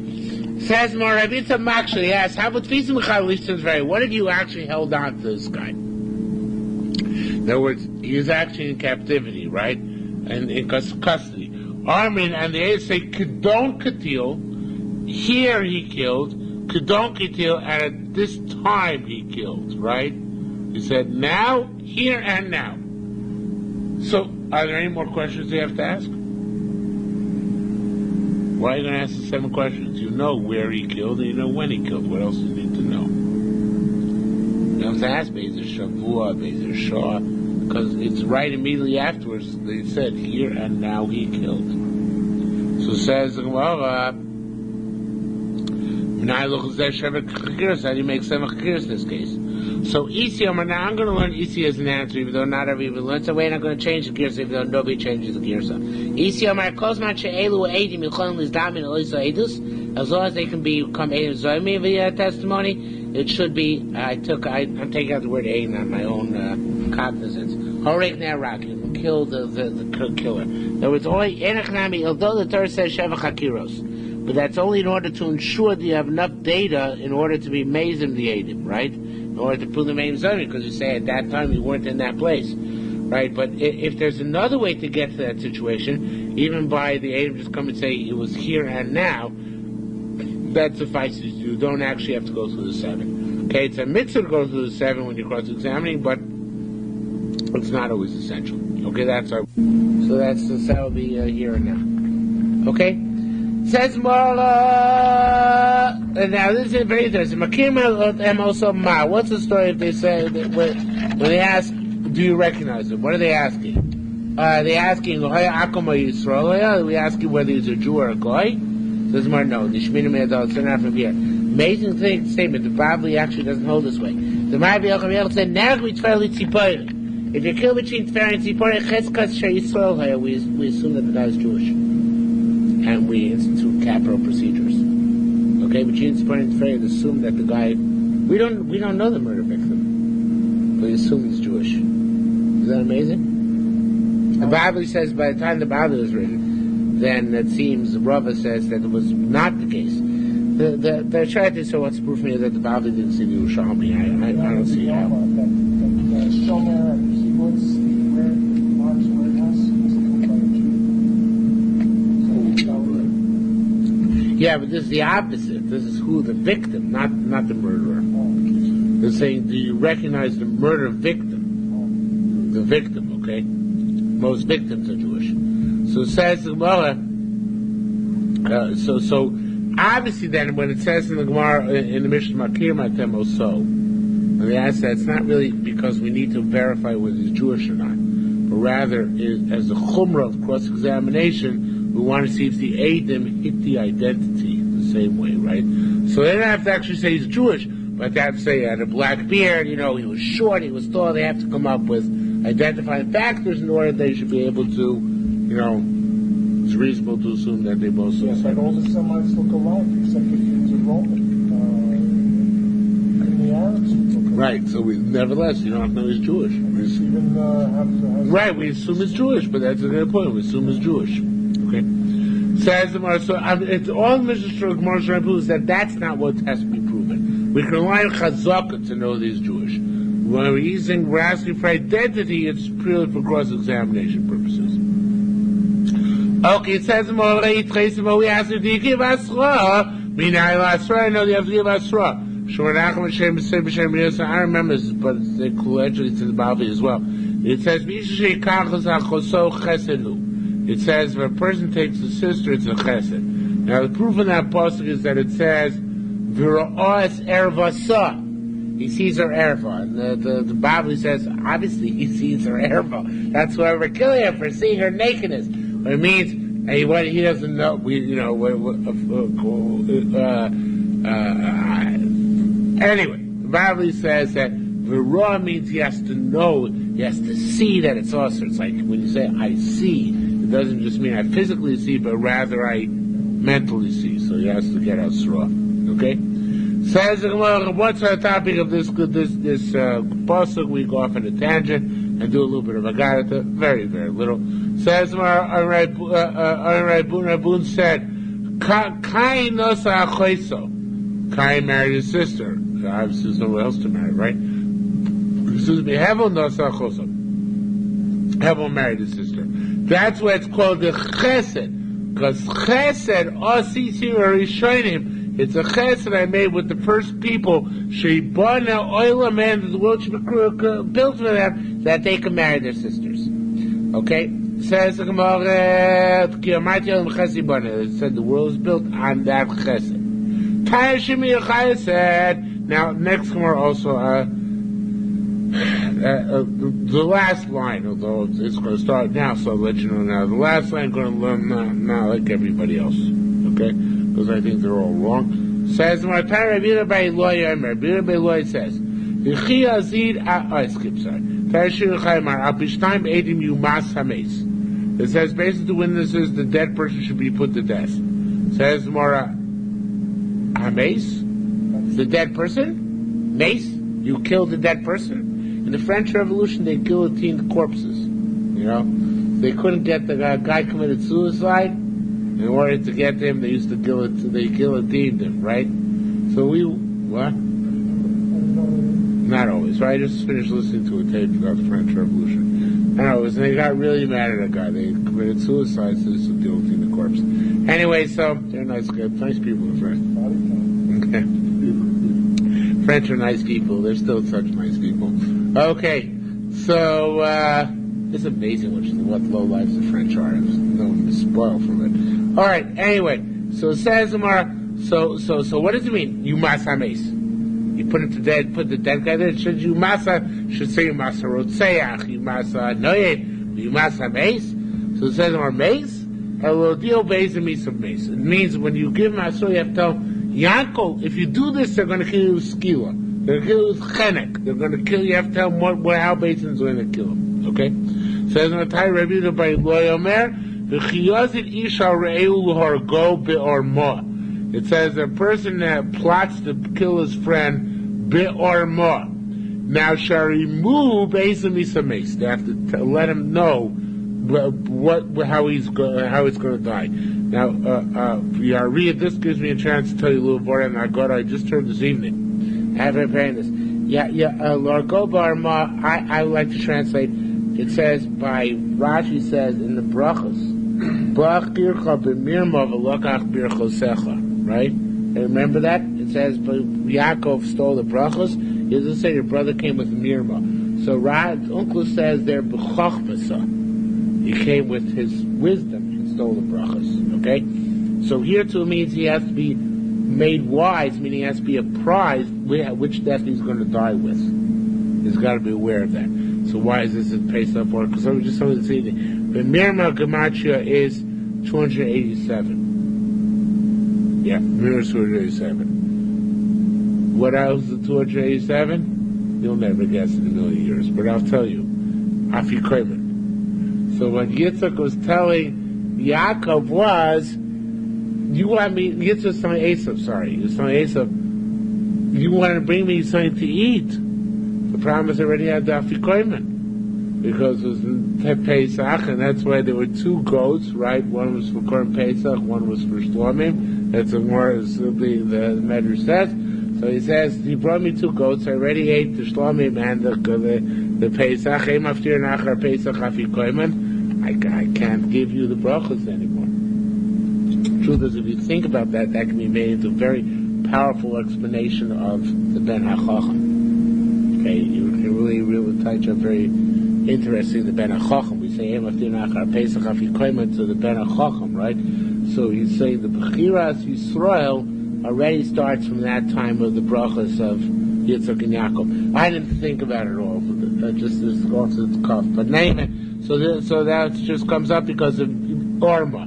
Says more, Rabbi Yitzhak actually asks, how would Tfisim listens very? What if you actually held on to this guy? In other words, he is actually in captivity, right? And in custody. Armin and the A's say, Kedon Katil, here he killed, Kedon Katil, and at this time he killed, right? He said, now, here, and now. So, are there any more questions you have to ask? Why are you going to ask the 7 questions? You know where he killed, and you know when he killed. What else do you need to know? You don't have to ask Bezer Shavua, Bezer Shah, because it's right immediately afterwards. They said, here and now he killed. So says the Gemara, how do you make 7 chakiras in this case? So Isi, now I'm going to learn Isi as an answer, even though not everybody even learns. So wait, I'm going to change the girsa, even though nobody changes the girsa. Isi, as long as they can become Eidim Zoymi via testimony, it should be, I'm taking out the word Eidim on my own cognizance. Horek Neraki, kill the killer. In other words, only although the Torah says Sheva Chakiros, but that's only in order to ensure that you have enough data in order to be Mazim the Eidim, right? In order to prove the Eidim Zoymi, because you say at that time you weren't in that place, right? But if there's another way to get to that situation, even by the Eidim just come and say it was here and now, that suffices. You don't actually have to go through the 7. Okay, it's a mitzvah to go through the 7 when you're cross-examining, but it's not always essential. Okay, that will be here and now. Okay? Says Marla, and now this is very interesting. What's the story if they say, when they ask, do you recognize him? What are they asking? Are they asking, are we asking whether he's a Jew or a Goy? Says Marla, no, the Shemina Me'adal, it's not from here. Amazing statement, the Bible actually doesn't hold this way. The Bible said, if you kill between Tfer and Tzipori, we assume that the guy is Jewish. And we institute capital procedures. Okay, between Tzipori and Tfer, we assume that the guy, we don't know the murder victim, but we assume he's Jewish. Is that amazing? The Bible says by the time the Bible was written, then it seems, Rava says that it was not the case. The Shayat is, so what's the proof here that the Bible didn't see the Yerushalmi? I don't see how. Yeah, but this is the opposite. This is who the victim, not the murderer. They're saying, do you recognize the murder victim? The victim, okay? Most victims are Jewish. So it says the Gemara. So obviously, then when it says in the Gemara in the Mishnah Makir Matem Oso, and they ask that, it's not really because we need to verify whether he's Jewish or not, but rather as a chumrah of cross-examination. We want to see if the Eidim hit the identity the same way, right? So they don't have to actually say he's Jewish, but they have to say he had a black beard, he was short, he was tall. They have to come up with identifying factors in order they should be able to, it's reasonable to assume that they both. Yes, but all the Semites look alike, except that he was a Roman. Right, so nevertheless, you don't have to know he's Jewish. Right, we assume he's Jewish, but that's a good point. We assume he's Jewish. Okay? Says the Gemara, so it's all the Mishnah Gemara proves that that's not what has to be proven. We can rely on Chazaka to know that he's Jewish. When we're asking for identity, it's purely for cross-examination purposes. Okay, it says we ask him, do you give Asra? I know you have to give Asra. I remember this, but it's actually to the Bavli as well. It says, it says, if a person takes a sister, it's a chesed. Now, the proof of that pasuk is that it says, V'ra'as ervasa. He sees her erva. And the Bavli says, obviously, he sees her erva. That's why we're killing him, for seeing her nakedness. But it means, he doesn't know, anyway, the Bavli says that V'ra means he has to know, he has to see that it's also. It's like when you say, I see, it doesn't just mean I physically see, but rather I mentally see. So he has to get Asra. Okay? Says the Gemara, what's our topic of this pasuk? We go off on a tangent and do a little bit of Agarata, very, very little. Says Rabun said, Kain nosa achoiso. Kain married his sister. Obviously, there's nowhere else to marry, right? Excuse me, Hevel nosa achoiso. Hevel married his sister. That's why it's called the chesed. Because chesed, osisi rishonim, it's a chesed I made with the first people. Sheibana oila man, the world should be built for them, that they can marry their sisters. Okay? Says the Gemara, it said the world is built on that chesed. Said, now next Gemara also, the last line, although it's going to start now, so I'll let you know now. The last line I'm going to learn now like everybody else. Okay? Because I think they're all wrong. Says, Rabbi Loi says, it says basically the witnesses, the dead person should be put to death. Says Mora, Hames? The dead person? Mace? You killed the dead person? In the French Revolution, they guillotined corpses. You know? They couldn't get the guy committed suicide. In order to get him, they used to guillotined him, right? So what? Not always, right? I just finished listening to a tape about the French Revolution. And they got really mad at a guy. They committed suicide, so they used to guillotine the corpse. Anyway, so they're nice people, the French. Okay. French are nice people. They're still such nice people. Okay, so it's amazing what low lives the French are. No one is spoiled from it. All right. Anyway, so it says Amar. So what does it mean? You masa mace. You put the dead guy there. Should you masa? Should say you masa rotseach. You masa noyed. You masa mace. So it says Amar mace. Elodil beis and mace of mace. It means when you give masa, you have to tell Yankov, if you do this, they're going to kill you with skila. They're going to kill you with chenek. They're going to kill you. You have to tell them how Basin's going to kill him. Okay? Says in the Thai Rebbe by Loy Omer, v'chiyazit isha re'eu l'hargo be'orma. It says a person that plots to kill his friend be'orma. Now sharimu Basin misames. They have to let him know how he's going to die. Now, Yariyah, this gives me a chance to tell you a little more than I just heard this evening. I have been preparing this. Largo Barma, I would like to translate. It says by Rashi says in the brachos, Brach bircha b'mirma v'lokach birchosecha. Right? And remember that? It says Yaakov stole the brachos. It doesn't say your brother came with mirma. So Uncle says they're b'chochmasa. He came with his wisdom and stole the brachos. Okay? So here too means he has to be made wise, meaning he has to be apprised which death he's going to die with. He's got to be aware of that. So why is this based up for? Because I was just something to say. The Mirma Gematria is 287. Yeah, Mirma is 287. What else is 287? You'll never guess in a million years, but I'll tell you. Afikomen. So what Yitzchak was telling Yaakov was, Yitzchak was telling Esav, he was telling Esav, you want to bring me something to eat. The problem is they already had the Afikoyman. Because it was in Pesach, and that's why there were two goats, right? One was for Korban Pesach, one was for Shlomim. That's more as the Medrash says. So he says, he brought me two goats. I already ate the Shlomim and the Pesach. I can't give you the brachos anymore. The truth is, if you think about that, that can be made into a very powerful explanation of the Ben HaChacham. Okay, you can really touch up very interesting the Ben HaChacham. We say Pesach to the Ben HaChacham, right? So he's saying the Bechiras Yisrael already starts from that time of the brachas of Yitzchak and Yaakov. I didn't think about it all, but just this off the cuff. But anyway, so that just comes up because of Orma.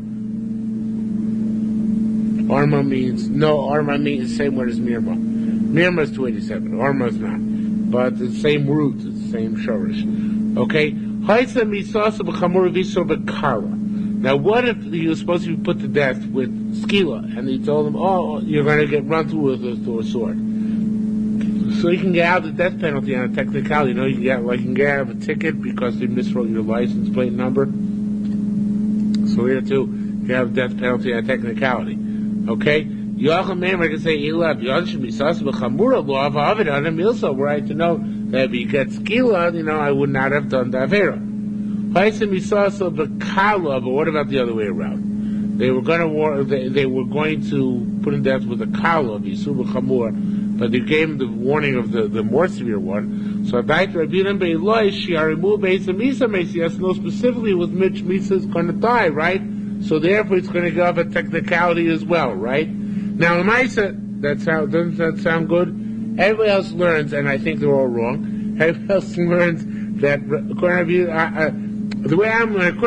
Orma means the same word as Mirma. Mirma is 287. Orma is not. But the same root, it's the same shorish. Okay? Now what if he was supposed to be put to death with skila, and he told him, oh, you're going to get run through with a sword. So you can get out the death penalty on a technicality. You can get out of a ticket because they miswrote your license plate number. So here too, you have death penalty on a technicality. Okay? Yocham Meir can say, were I to know that if he gets skila, I would not have done the avera. But what about the other way around? They were going to put him to death with a kala of Yisur B'Chamur, but they gave him the warning of the more severe one. So he has to know specifically with which Misa is going to die, right? So therefore it's going to give a technicality as well, right? Now, in Maisa, doesn't that sound good? Everybody else learns, and I think they're all wrong. Everybody else learns that the way I'm learning,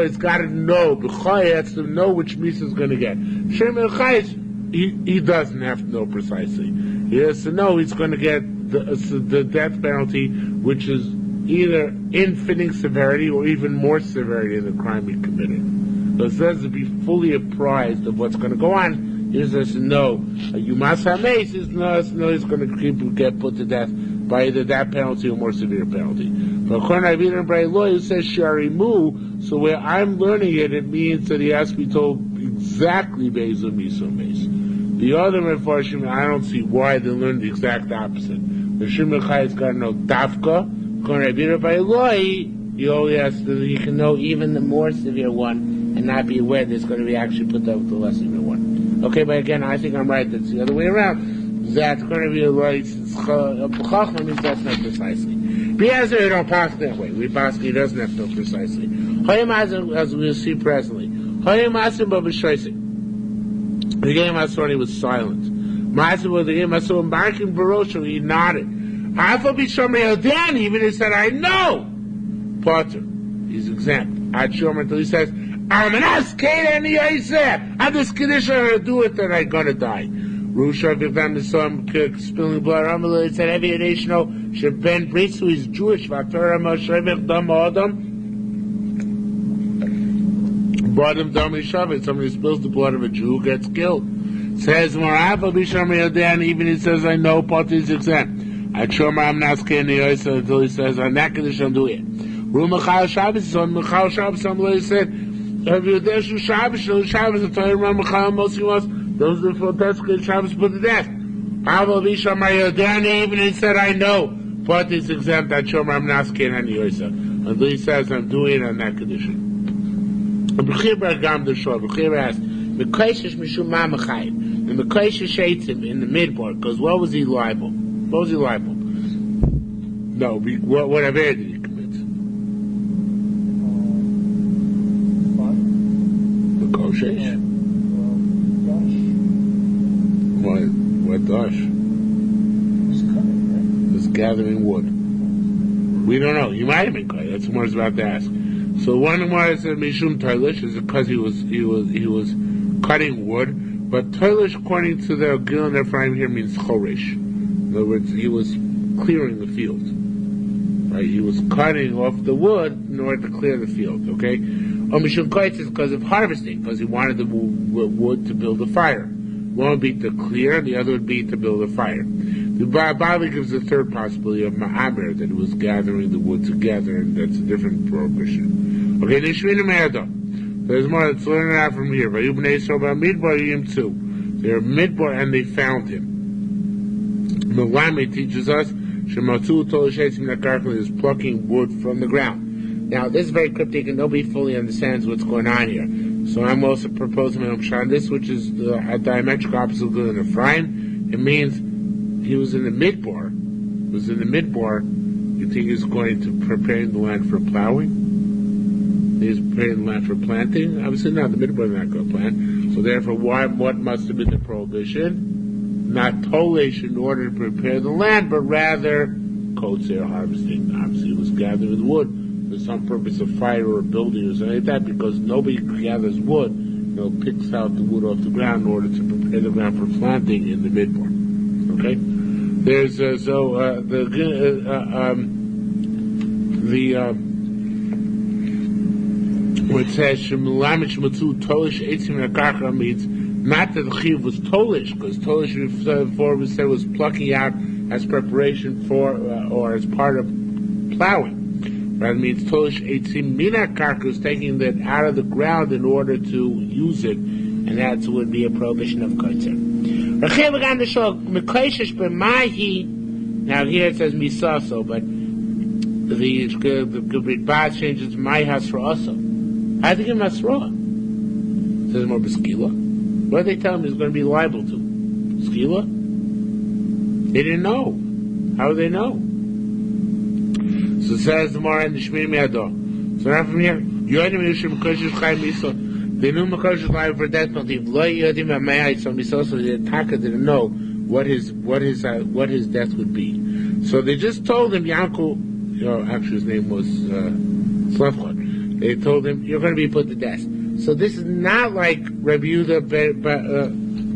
it's got to know. The Chai has to know which Misa is going to get. Shem El Chai, he doesn't have to know precisely. He has to know he's going to get the death penalty, which is either infiniting severity or even more severity in the crime he committed. So it says to be fully apprised of what's going to go on. He says to know. You must have mace. He's going to get put to death by either that penalty or more severe penalty. But according to Rabbi Lo, who says sharimu, so where I'm learning it, it means that he has to be told exactly based on miso mace. The other Mefarshim, I don't see why they learn the exact opposite. The Shimon Chay's got to know dafka. According to Rabbi Lo, he only has to, he can know even the more severe one and not be aware that it's going to be actually put up with the less severe one. Okay, but again, I think I'm right. That's the other way around. That's going to be a right. Chacham means that's not precisely. Be'ezer, we don't pass that way. We pass he doesn't have to know precisely. As we'll see presently. The game I saw, he was silent. The game I saw him barking Barosho, he nodded. Even he said, I know. Potter, he's exempt. Ad Shomer until he says, I'm an asked and the Isaiah. I'm this Kaddish, I'm going to do it, then I'm going to die. Rusha, if I'm saw him spilling blood, it said, every nation should bend Bris, who is Jewish, Bottom Dam Shabbat. Somebody spills the blood of a Jew gets killed. Says Morafa Bisham Yodan, even he says, I know, Potter is exempt. I show my I'm not scared the Isaiah until he says, I'm not Kaddish, I'll do it. Rumachal Shabbos, on Machal Shabbos, somebody said, if you're there, Shabbos, the Torah Machal, most he wants, those are the fantastic Shabbos put to death. Even he said, I know, but it's exempt, I show I'm not scared any Isaiah. Until he says, I'm doing it on that condition. B'chibra Gam the Shor, B'chibra asked, Mekoshish Mishum Mamachayim, and Mekoshish hates him in the midbar, because what was he liable? What was he liable? No, what Aver did he commit? Mekoshish? What dash? He's cutting, right? He's gathering wood. We don't know. He might have been cut. That's what I was about to ask. So one Gemara said Mishum Toilish is because he was cutting wood, but Toilish according to the Gil and Ephraim here means Choresh. In other words, he was clearing the field. Right? He was cutting off the wood in order to clear the field. Okay? Or Mishum Koitz is because of harvesting, because he wanted the wood to build a fire. One would be to clear, the other would be to build a fire. The The Bible gives a third possibility of ma'aber, that it was gathering the wood together, and that's a different prohibition. Okay, Nishmina Me'ado. There's more, let's learn it out from here. They're midbar and they found him. Milame teaches us, Shematu Toleshetzim is plucking wood from the ground. Now, this is very cryptic and nobody fully understands what's going on here. So I'm also proposing on this, which is a diametric opposite of the Ephraim. It means he was in the midbar. You think he's going to prepare the land for plowing? He's preparing the land for planting? Obviously not. The midbar is not going to plant. So therefore, what must have been the prohibition? Not tolesh in order to prepare the land, but rather kotzer, harvesting. Obviously, it was gathering the wood for some purpose of fire or building or something like that, because nobody gathers wood, picks out the wood off the ground in order to prepare the ground for planting in the midbar. Okay? There's what says Shemulamet Shematu Tolish Eitzim Nakakra means not that the chiv was Tolish, because Tolish before we said was plucking out as preparation for or as part of plowing. That means Tolish Eitzim Minakarka is taking that out of the ground in order to use it, and that would be a prohibition of kotzer. Now here it says misaso, but the Bad changes my house for also. How do you give him a straw? It says more b'skila. What did they tell him he's going to be liable to? Skila? They didn't know. How would they know? So it says the more in the Shmini Me'ado. So now from here, Yodim Yishim Mekoshish Chai Miso. They knew Mekoshish liable for death penalty. Lo Yodim Amei so Miso, so the attacker didn't know what his death would be. So they just told him Yankel. Actually his name was Slavchon. They told him, you're going to be put to death. So this is not like Rabbi Yehuda,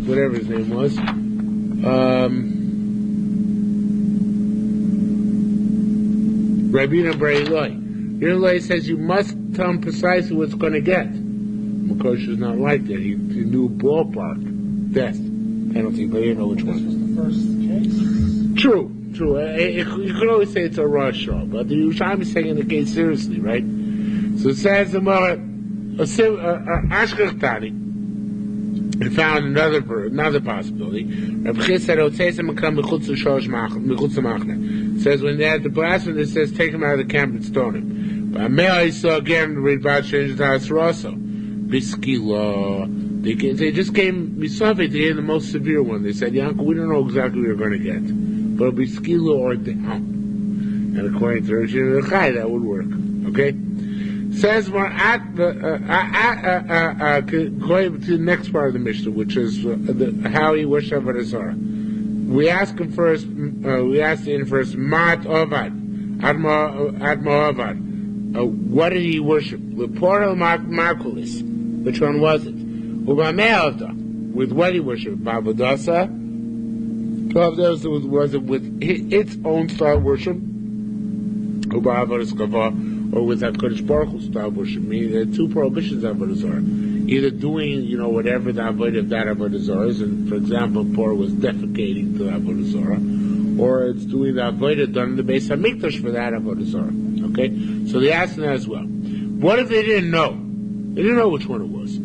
whatever his name was. Rabbi Yehuda Bar Eloi. Eloi says you must tell him precisely what it's going to get. Mekosha is not like that. He knew ballpark death penalty, but he didn't know which one. This was the first case? True. You could always say it's a rush, but the Yerushalmi is taking the case seriously, right? So it says the Ashkechtani, he found another possibility. Rabbi Chis said, it says when they had the blasphemy, it says take him out of the camp and stone him. But Amel saw again, read about changes to also. Biskila. They just gave Misafet, they gave the most severe one. They said, Yankel, we don't know exactly what you're going to get, but it'll be skila or down. And according to Rosh Hashanah, that would work. Okay? Says more going to the next part of the Mishnah, which is how he worshipped Avodah Zarah. We asked him first. We asked him first. Mat Ovad, Adma Ovad. What did he worship? Leporel Markulis. Which one was it? With what he worshipped? Bavadasa. 12 days was it with its own style of worship? Or with HaKadosh Baruch Hu style of worship. Meaning there are two prohibitions of Avodah Zarah. Either doing, whatever the avodah of that Avodah Zarah is, and for example, Porah was defecating to the Avodah Zarah, or it's doing the avodah done in the Beis HaMikdash for that Avodah Zarah. Okay? So they asked that as well. What if they didn't know? They didn't know which one it was.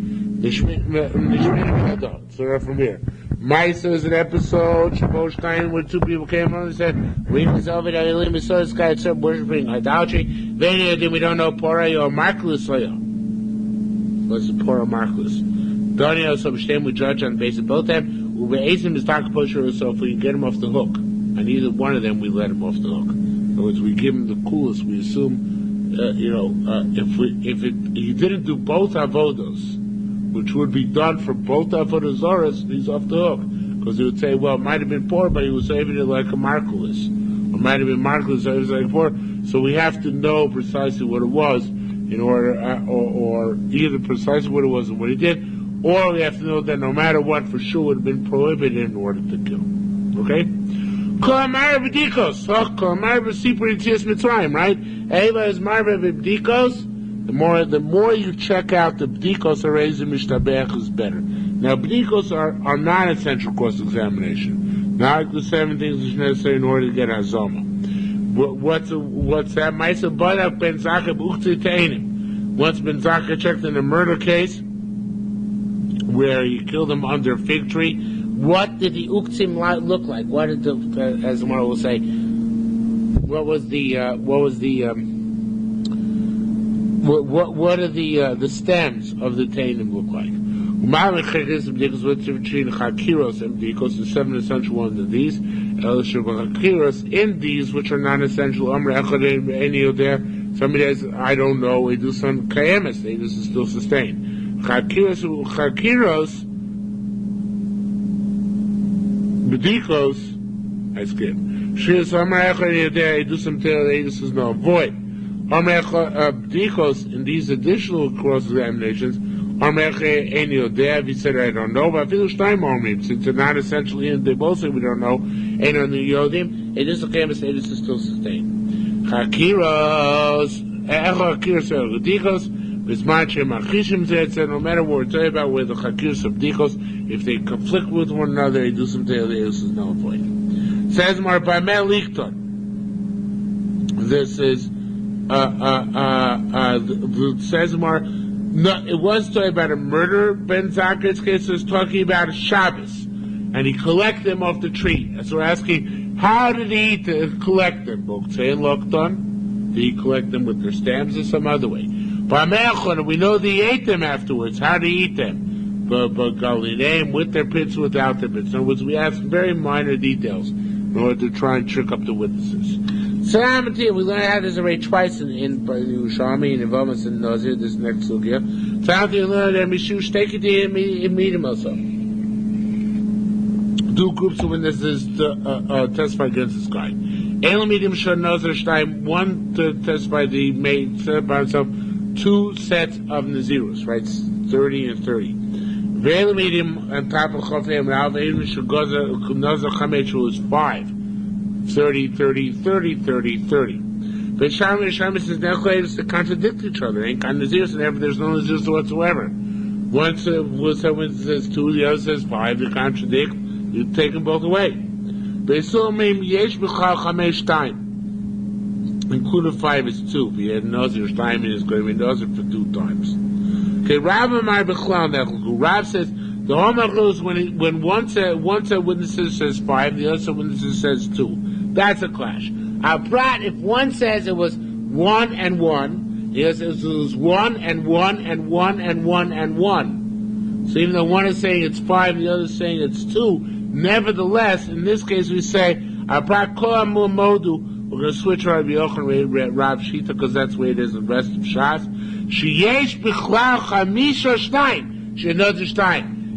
So from here. Maisa is an episode, Shabosh Kain, where two people came on and said, we saw this guy started worshiping idolatry. We don't know Porah or Marklus. What's the Porah Marklus? Daniel, so we judge on the basis of both of them. So if we can get him off the hook, and either one of them, we let him off the hook. In other words, we give him the coolest. We assume, if he didn't do both avodos, which would be done for both avodah zaras, he's off the hook, because he would say, well, it might have been poor, but he was saving it like a markulis, or it might have been markulis, so he was like poor. So we have to know precisely what it was in order, or either precisely what it was and what he did, or we have to know that no matter what, for sure would have been prohibited in order to kill. Okay? Right? Eva is marva b'bdikos. The more you check out the bdikos arezim mishtabech is better. Now bdikos are not essential cross examination. Not the 7 things which are necessary in order to get Hazoma. What's that? Maisa Badak Ben Zakah B'Uchti Teinim. Once Ben Zakah checked in a murder case where he killed him under a fig tree, what did the Uktzim look like? What did the, as the Gemara will say, what are the stems of the Teinim look like? Because the 7 essential ones of these, in these which are non-essential, somebody says, I don't know, we do some kayemis, they just still sustain. Chakiros, bedikos, I skip. Shis they do some tail, they just is no void. Bedikos, in these additional cross-examinations, he said, I don't know, but since they're not essentially in, they both say we don't know, and on the Yodim, it is okay, but it is still sustained. Chakiros, no matter what we're talking about, where the Chakiros of Dikos, if they conflict with one another, they do some tail, this is no void. Says Mar Bamel Lichton. This is, says Mar. No, it was talking about a murder. Ben Zakah's case was talking about a Shabbos, and he collected them off the tree. So we're asking, how did he collect them? Did he collect them with their stems or some other way? We know that he ate them afterwards. How did he eat them? With their pits, without their pits. In other words, we ask very minor details in order to try and trick up the witnesses. We learned how this already twice in Yerushalmi and Vomas and Nazir, this next sugya. We learned that Mishu Shtekiti and Medim also. 2 groups of witnesses to testify against this guy. Medim Shah Nazir Shtaim, 1 to testify the made said by himself, 2 sets of Nazirus, right? 30 and 30. Veil Medim and top of Chofim Rav Edim Shagaza Nazir Chamech was 5. 30, 30, 30, 30, 30. But Yerushalmi says now to contradict each other. Ain't got Nazirus and there's no Nazirus whatsoever. One says 2, the other says 5. They contradict. You take them both away. Including 5 is 2. If he had Nazir time, he is going to be Nazir for 2 times. Okay, Rav says the whole is when one set witnesses says 5, the other set witnesses says 2. That's a clash. If one says it was 1 and 1, the other says it was 1 and 1 and 1 and 1 and 1. So even though one is saying it's 5, the other is saying it's 2, nevertheless, in this case we say, we're going to switch Rabbi Yochanan Rav Shita because that's the way it is in the rest of Shas.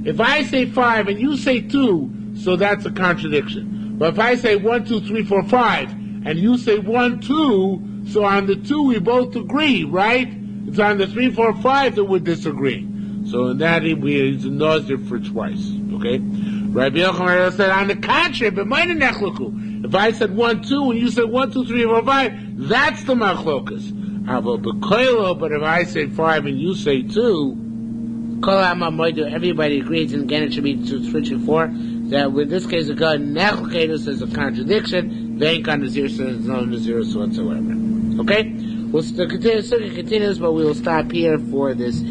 If I say 5 and you say 2, so that's a contradiction. But if I say 1, 2, 3, 4, 5, and you say 1, 2, so on the 2 we both agree, right? It's on the 3, 4, 5 that we're disagreeing. So in that he's a Nazir for twice, okay? Rabbi Yochanan said, on the contrary, but mine nechluku. If I said 1, 2, and you said 1, 2, 3, 4, 5, that's the machlokas. But if I say 5 and you say 2, everybody agrees, and again it should be switching 4, that with this case of God, Nechelkedus is a contradiction, they ain't got Nazir, so there's no Nazir whatsoever. Okay? We'll continue, but we will stop here for this.